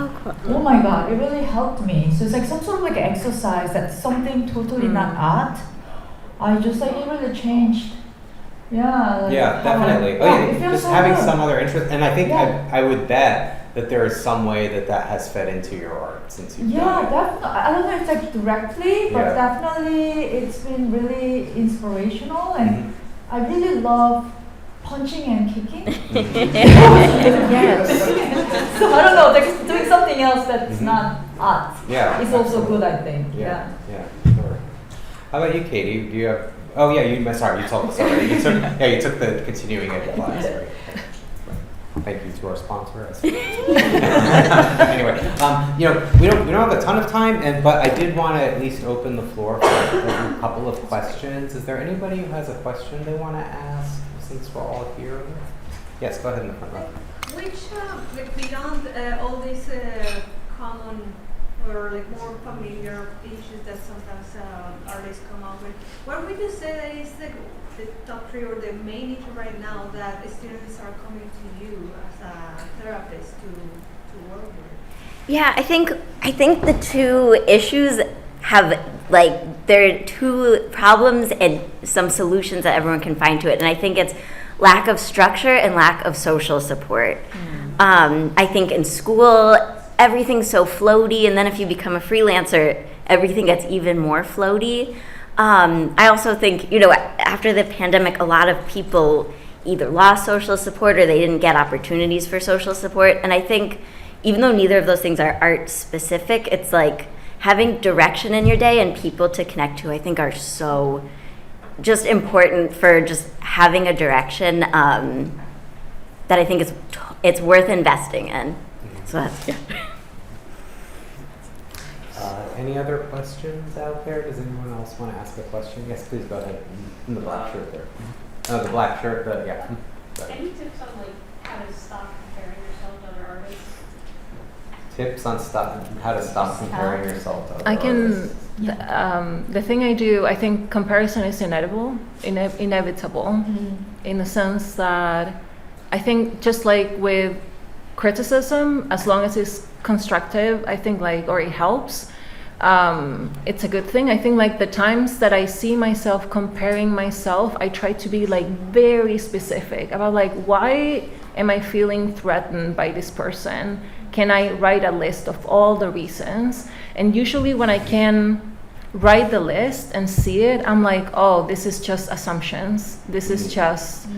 oh my god, it really helped me. So it's like some sort of like exercise that's something totally not art. I just like, it really changed. Yeah. Like Definitely. It feels just so having good. some other interest, and I think I would bet that there is some way that has fed into your art since you've done it. Definitely. I don't know if it's like directly, but definitely it's been really inspirational, and I really love punching and kicking. Yes. So I don't know, like doing something else that's not art. Yeah, It's also good, I think. Yeah, sure. How about you, Katie? Do you have? Oh yeah, you told us already. You took the continuing ed class, right? Thank you to our sponsor. Anyway, we don't have a ton of time, but I did want to at least open the floor for a couple of questions. Is there anybody who has a question they want to ask since we're all here? Yes, go ahead in the front row. Which, like beyond all these common or like more familiar issues that sometimes artists come up with, what would you say that is the top 3 or the main issue right now that students are coming to you as a therapist to work with? Yeah, I think the two issues have there are two problems and some solutions that everyone can find to it, and I think it's lack of structure and lack of social support. I think in school everything's so floaty, and then if you become a freelancer, everything gets even more floaty. I also think, after the pandemic, a lot of people either lost social support or they didn't get opportunities for social support. And I think even though neither of those things are art specific, it's like having direction in your day and people to connect to, I think are so just important for just having a direction that I think it's worth investing in. So that's, Any other questions out there? Does anyone else want to ask a question? Yes, please go ahead. In the black shirt there. Oh, the black shirt. Any tips on how to stop comparing yourself to other artists? Tips on how to stop comparing yourself to other I can. artists. The thing I do, I think comparison is inevitable, in the sense that I think just like with criticism, as long as it's constructive, I think or it helps. It's a good thing. I think the times that I see myself comparing myself, I try to be very specific about why am I feeling threatened by this person? Can I write a list of all the reasons? And usually when I can write the list and see it, I'm oh, this is just assumptions. This is just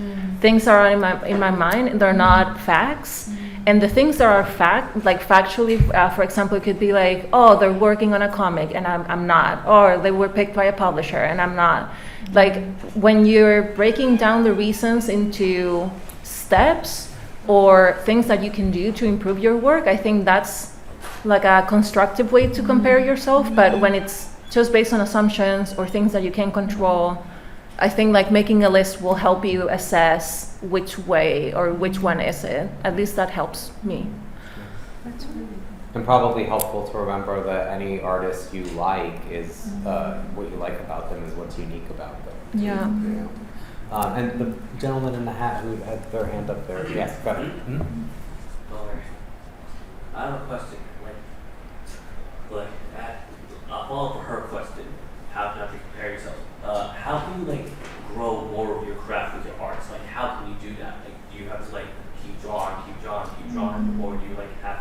things that are in my mind. They're not facts. And the things that are factually, for example, it could be oh, they're working on a comic and I'm not, or they were picked by a publisher and I'm not. When you're breaking down the reasons into steps or things that you can do to improve your work, I think that's a constructive way to compare yourself. But when it's just based on assumptions or things that you can't control, I think making a list will help you assess which way or which one is it. At least that helps me. And probably helpful to remember that any artist you like is what you like about them is what's unique about them. Yeah. And the gentleman in the hat who had their hand up there. Yes, go ahead. I have a question. A follow-up for her question. How not to compare yourself. How can you grow more of your craft with your arts? How can you do that? Do you have to keep drawing, or do you have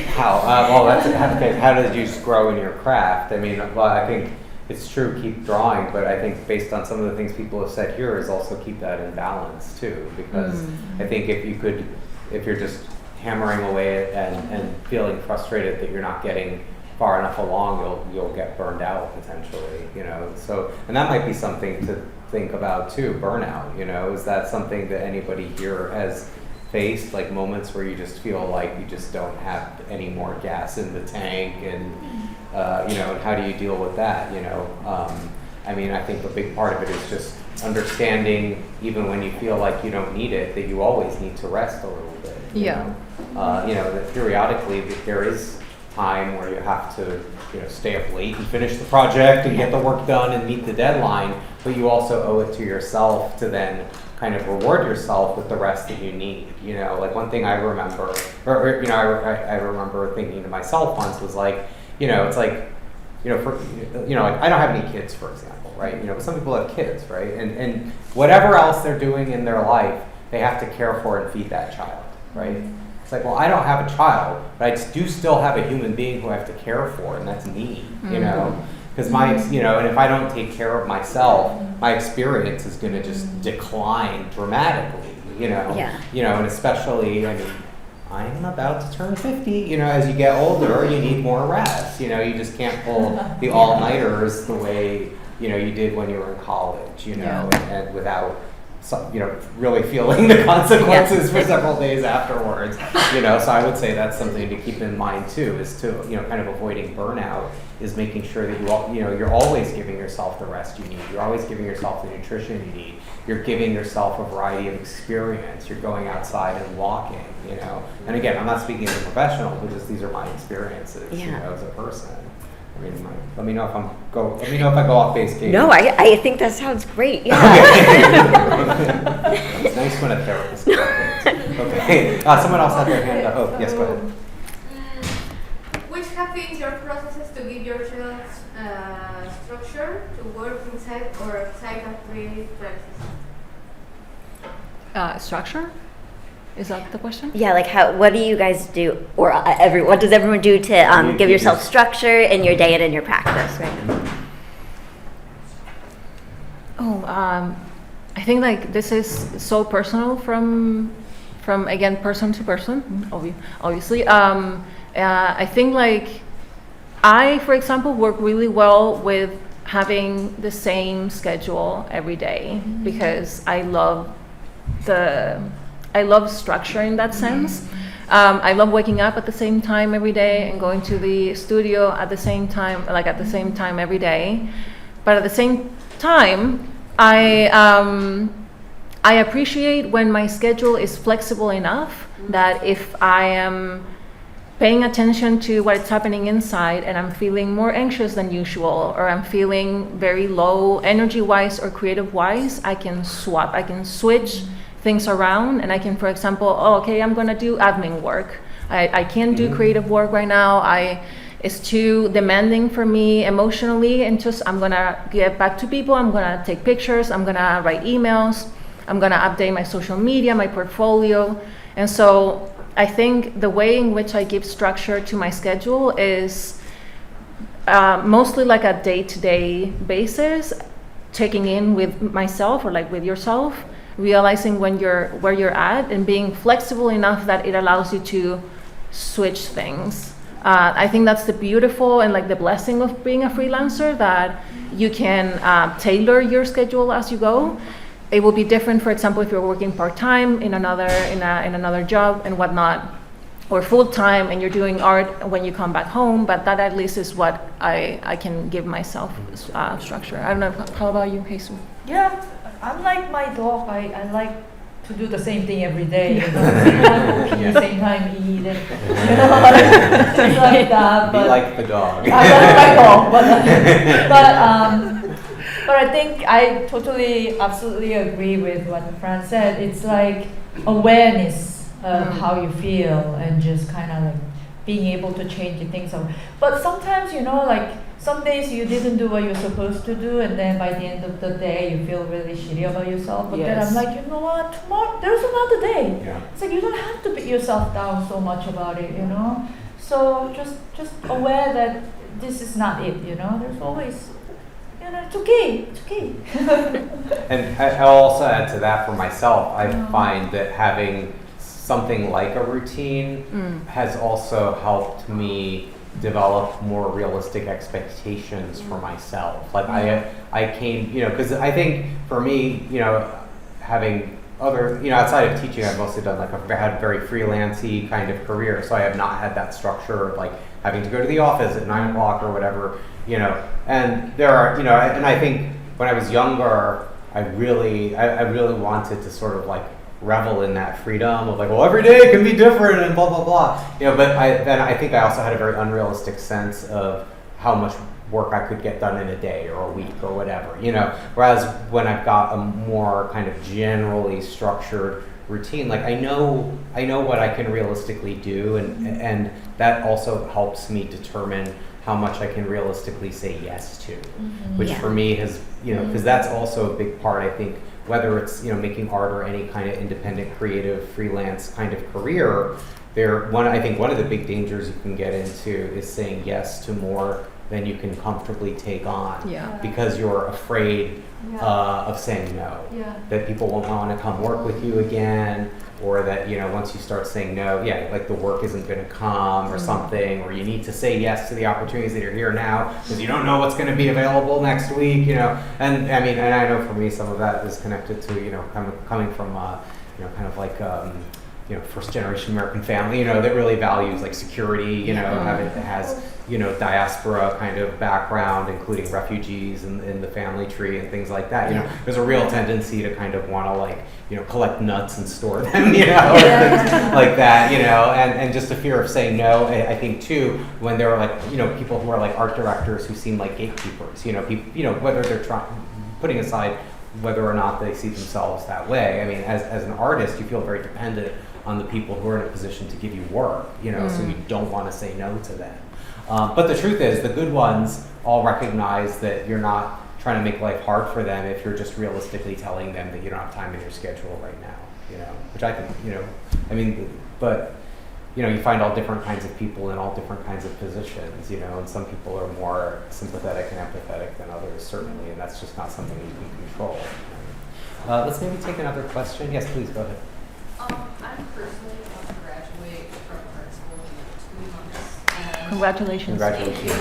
How? Well, that's okay. How did you grow in your craft? I mean, well, I think it's true, keep drawing, but I think based on some of the things people have said here is also keep that in balance too, because I think if you're just hammering away and feeling frustrated that you're not getting far enough along, you'll get burned out potentially, you know. So, and that might be something to think about too, burnout, you know. Is that something that anybody here has faced, like moments where you just feel like you just don't have any more gas in the tank, and you know, and how do you deal with that, you know? I mean, I think a big part of it is just understanding, even when you feel like you don't need it, that you always need to rest a little bit. You know? You know, that periodically that there is time where you have to, you know, stay up late and finish the project and get the work done and meet the deadline, but you also owe it to yourself to then kind of reward yourself with the rest that you need. You know, like one thing I remember, or you know, I remember thinking to myself once was like, you know, it's like, you know, for, you know, like I don't have any kids, for example, right? You know, but some people have kids, right? And whatever else they're doing in their life, they have to care for and feed that child, right? It's like, well, I don't have a child, but I do still have a human being who I have to care for, and that's me, you know? Because you know, and if I don't take care of myself, my experience is going to just decline dramatically, you know? You know, and especially, I mean, I'm about to turn 50, you know, as you get older, you need more rest, you know, you just can't pull the all-nighters the way, you know, you did when you were in college, you know, and without, you know, really feeling the consequences for several days afterwards, you know. So I would say that's something to keep in mind too, is to, you know, kind of avoiding burnout, is making sure that you know, you're always giving yourself the rest you need. You're always giving yourself the nutrition you need. You're giving yourself a variety of experience. You're going outside and walking, you know. And again, I'm not speaking as a professional, because these are my experiences, you know, as a person. I mean, let me know if I go off base, Katie. No, I think that sounds great. Yeah. It's nice when a therapist goes off base. Okay. Someone else had their hand up. Oh, yes, go ahead. Which have been your processes to give yourself structure to work inside or outside of creative practice? Structure? Is that the question? Yeah, like what do you guys do, or what does everyone do to give yourself structure in your day and in your practice, right? I think like this is so personal from again, person to person, obviously. I think like I, for example, work really well with having the same schedule every day, because I love structure in that sense. I love waking up at the same time every day and going to the studio at the same time every day. But at the same time, I appreciate when my schedule is flexible enough that if I am paying attention to what's happening inside and I'm feeling more anxious than usual, or I'm feeling very low energy-wise or creative-wise, I can switch things around, and I can, for example, okay, I'm gonna do admin work. I can't do creative work right now. It's too demanding for me emotionally, and just I'm gonna get back to people. I'm gonna take pictures. I'm gonna write emails. I'm gonna update my social media, my portfolio. And so I think the way in which I give structure to my schedule is mostly like a day-to-day basis, checking in with myself or like with yourself, realizing where you're at, and being flexible enough that it allows you to switch things. I think that's the beautiful and like the blessing of being a freelancer, that you can tailor your schedule as you go. It will be different, for example, if you're working part-time in another job and whatnot, or full-time and you're doing art when you come back home, but that at least is what I can give myself structure. I don't know, how about you, Hyesu? Yeah, I'm like my dog. I like to do the same thing every day. You know, pee, same time eat, and you know, things like that. But Be like the dog. I like my dog, but I think I totally, absolutely agree with what Fran said. It's like awareness of how you feel, and just kind of like being able to change the things. But sometimes, you know, like some days you didn't do what you're supposed to do, and then by the end of the day you feel really shitty about yourself. But then I'm like, you know what, tomorrow there's another day. Yeah. It's like you don't have to beat yourself down so much about it, you know. So just aware that this is not it, you know. There's always it's okay, it's okay. And I'll also add to that for myself, I find that having something like a routine has also helped me develop more realistic expectations for myself. Like I came, because I think for me, having other, outside of teaching, I've mostly done I've had very freelance-y kind of career, so I have not had that structure of having to go to the office at 9 o'clock or whatever, and there are, and I think when I was younger, I really wanted to sort of revel in that freedom of every day can be different and blah, blah, blah, but I think I also had a very unrealistic sense of how much work I could get done in a day or a week or whatever, whereas when I've got a more kind of generally structured routine, I know what I can realistically do, and that also helps me determine how much I can realistically say yes to, which for me has, because that's also a big part, I think, whether it's, making art or any kind of independent, creative, freelance kind of career, I think one of the big dangers you can get into is saying yes to more than you can comfortably take on, because you're afraid of saying no, that people won't want to come work with you again, or that once you start saying no, the work isn't going to come or something, or you need to say yes to the opportunities that are here now because you don't know what's going to be available next week, and I mean, and I know for me some of that is connected to coming from kind of first generation American family, that really values security, has diaspora kind of background, including refugees in the family tree and things like that. There's a real tendency to kind of want to collect nuts and store them, or things like that, and just a fear of saying no. I think too, when there are people who are art directors who seem like gatekeepers, whether they're putting aside whether or not they see themselves that way. I mean, as an artist, you feel very dependent on the people who are in a position to give you work, so you don't want to say no to them. But the truth is, the good ones all recognize that you're not trying to make life hard for them if you're just realistically telling them that you don't have time in your schedule right now, which I think, I mean, but, you find all different kinds of people in all different kinds of positions, and some people are more sympathetic and empathetic than others, certainly, and that's just not something you can control. Let's maybe take another question. Yes, please, go ahead. I'm personally about to graduate from art school in 2 months. And Congratulations. Congratulations. I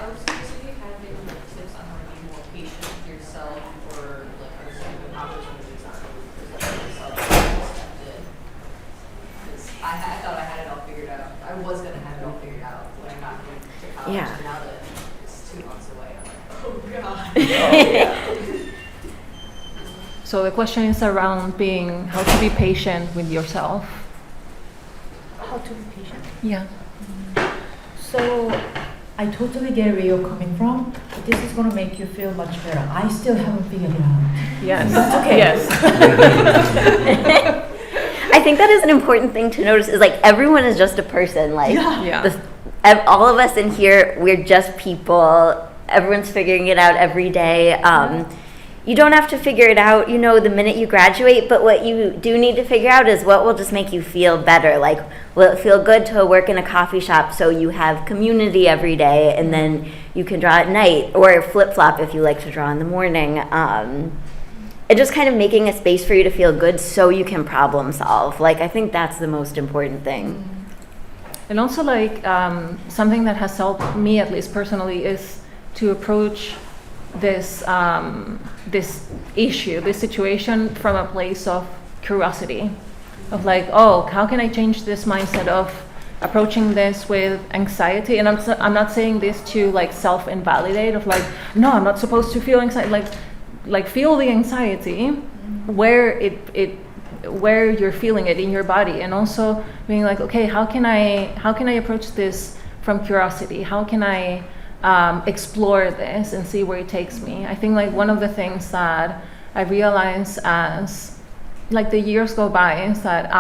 was curious if you had maybe tips on how to be more patient with yourself or understanding when opportunities aren't presenting themselves unexpected. Because I thought I had it all figured out. I was going to have it all figured out when I got to college. Yeah. And now that it's 2 months away, I'm like, oh God. So the question is around how to be patient with yourself. How to be patient. Yeah. So I totally get where you're coming from. This is going to make you feel much better. I still haven't figured it out. Yes. That's okay. Yes. I think that is an important thing to notice, is everyone is just a person. All of us in here, we're just people. Everyone's figuring it out every day. You don't have to figure it out, the minute you graduate, but what you do need to figure out is what will just make you feel better. Will it feel good to work in a coffee shop so you have community every day and then you can draw at night, or flip-flop if you like to draw in the morning. And just kind of making a space for you to feel good so you can problem solve. I think that's the most important thing. And also something that has helped me, at least personally, is to approach this issue, this situation from a place of curiosity, of how can I change this mindset of approaching this with anxiety? And I'm not saying this to self-invalidate of no, I'm not supposed to feel anxiety. Feel the anxiety where where you're feeling it in your body, and also being okay, how can I approach this from curiosity? How can I explore this and see where it takes me? I think one of the things that I realized as the years go by is that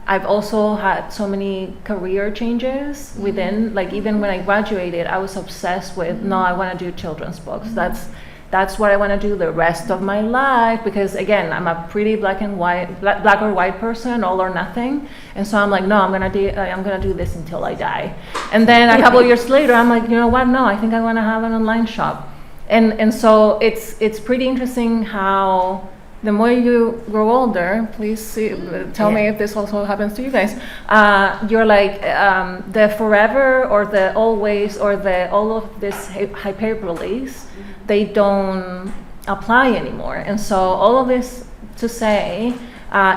I've also had so many career changes within, even when I graduated, I was obsessed with, no, I want to do children's books. That's what I want to do the rest of my life, because again, I'm a pretty black or white person, all or nothing. And so I'm no, I'm gonna do this until I die. And then a couple of years later, I'm you know what? No, I think I want to have an online shop. And so it's pretty interesting how the more you grow older, please tell me if this also happens to you guys. You're like the forever or the always or the all of this hyperboles, they don't apply anymore. And so all of this to say,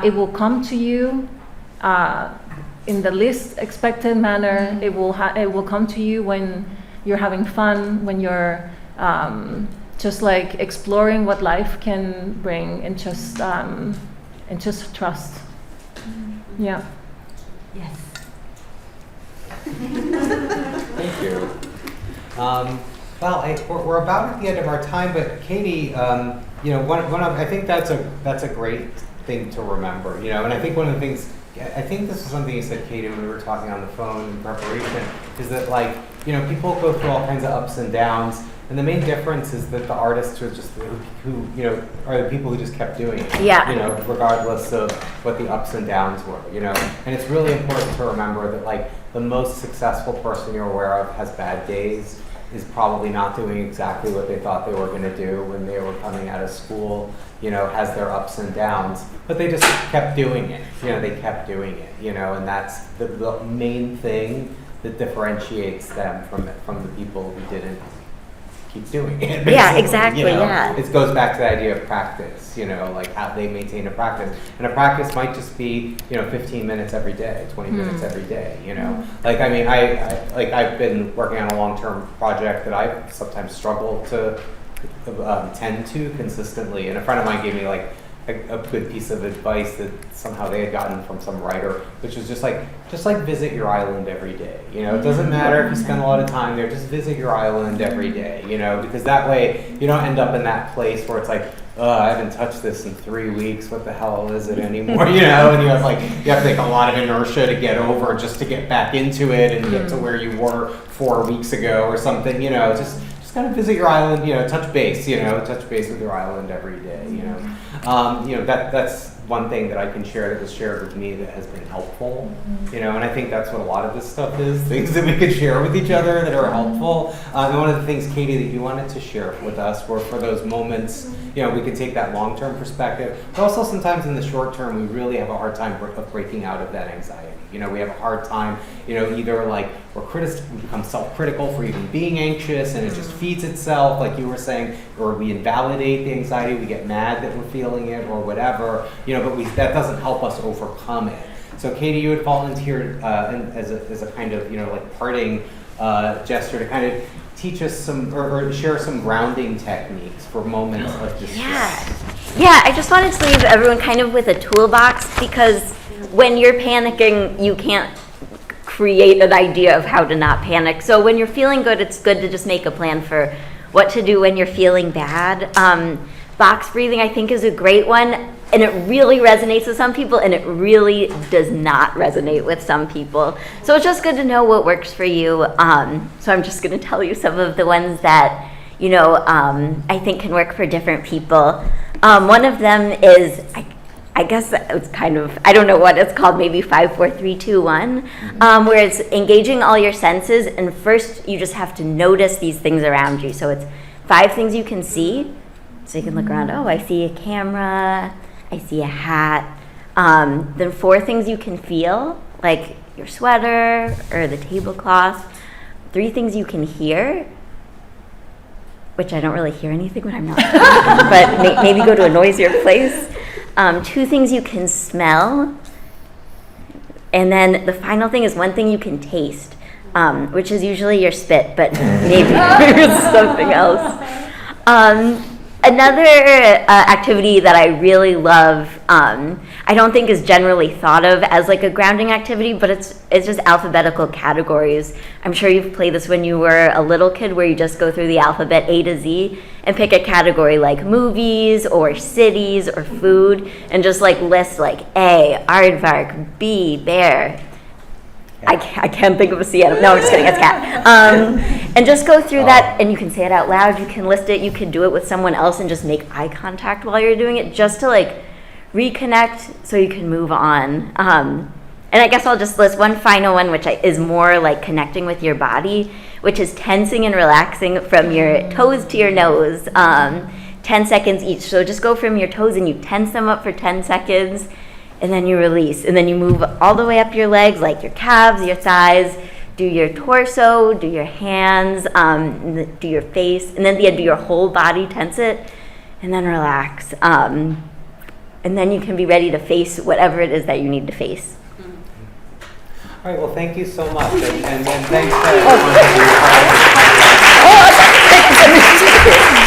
it will come to you in the least expected manner. It will come to you when you're having fun, when you're just like exploring what life can bring, and just trust. Yeah. Yes. Thank you. Well, we're about at the end of our time, but Katie, you know, one of I think that's a great thing to remember, you know, and I think one of the things, I think this is something you said, Katie, when we were talking on the phone in preparation, is that, like, you know, people go through all kinds of ups and downs, and the main difference is that the artists are just who you know, are the people who just kept doing it. Yeah. You know, regardless of what the ups and downs were, you know, and it's really important to remember that, like, the most successful person you're aware of has bad days, is probably not doing exactly what they thought they were going to do when they were coming out of school, you know, has their ups and downs, but they just kept doing it, you know, they kept doing it, you know, and that's the main thing that differentiates them from the people who didn't keep doing it. Yeah, exactly, you know? yeah. It goes back to the idea of practice, you know, like how they maintain a practice. And a practice might just be, you know, 15 minutes every day, 20 minutes every day, you know. Like, I mean, I've been working on a long-term project that I sometimes struggle to tend to consistently. And a friend of mine gave me, like, a good piece of advice that somehow they had gotten from some writer, which was just like visit your island every day. You know, it doesn't matter if you spend a lot of time there, just visit your island every day, you know, because that way you don't end up in that place where it's like, I haven't touched this in 3 weeks, what the hell is it anymore, you know, and you have to take a lot of inertia to get over just to get back into it and get to where you were 4 weeks ago or something, you know, just kind of visit your island, you know, touch base with your island every day, you know. You know, that's one thing that I can share that was shared with me that has been helpful, you know, and I think that's what a lot of this stuff is, things that we could share with each other that are helpful. And one of the things, Katie, that you wanted to share with us were for those moments, you know, we could take that long-term perspective, but also sometimes in the short term, we really have a hard time of breaking out of that anxiety. You know, we have a hard time, you know, either like we become self-critical for even being anxious and it just feeds itself, like you were saying, or we invalidate the anxiety, we get mad that we're feeling it or whatever, you know, but that doesn't help us overcome it. So Katie, you had volunteered as a kind of, you know, like parting gesture to kind of teach us some or share some grounding techniques for moments of distress. Yeah, I just wanted to leave everyone kind of with a toolbox, because when you're panicking, you can't create an idea of how to not panic. So when you're feeling good, it's good to just make a plan for what to do when you're feeling bad. Box breathing, I think, is a great one, and it really resonates with some people, and it really does not resonate with some people. So it's just good to know what works for you. So I'm just going to tell you some of the ones that, you know, I think can work for different people. One of them is, I guess it's kind of, I don't know what it's called, maybe 5, 4, 3, 2, 1, where it's engaging all your senses, and first you just have to notice these things around you. So it's 5 things you can see, so you can look around, oh, I see a camera, I see a hat. Then 4 things you can feel, like your sweater or the tablecloth. 3 things you can hear, which I don't really hear anything when I'm not but maybe go to a noisier place. 2 things you can smell. And then the final thing is 1 thing you can taste, which is usually your spit, but maybe there's something else. Another activity that I really love, I don't think is generally thought of as like a grounding activity, but it's just alphabetical categories. I'm sure you've played this when you were a little kid, where you just go through the alphabet A to Z and pick a category like movies or cities or food, and just like list like A, aardvark, B, bear. I can't think of a C. No, I'm just kidding. It's cat. And just go through that, and you can say it out loud. You can list it. You can do it with someone else and just make eye contact while you're doing it, just to like reconnect so you can move on. And I guess I'll just list one final one, which is more like connecting with your body, which is tensing and relaxing from your toes to your nose. 10 seconds each. So just go from your toes and you tense them up for 10 seconds, and then you release. And then you move all the way up your legs, like your calves, your thighs, do your torso, do your hands, do your face, and then at the end do your whole body, tense it, and then relax. And then you can be ready to face whatever it is that you need to face. All right, well, thank you so much. And thanks for everyone.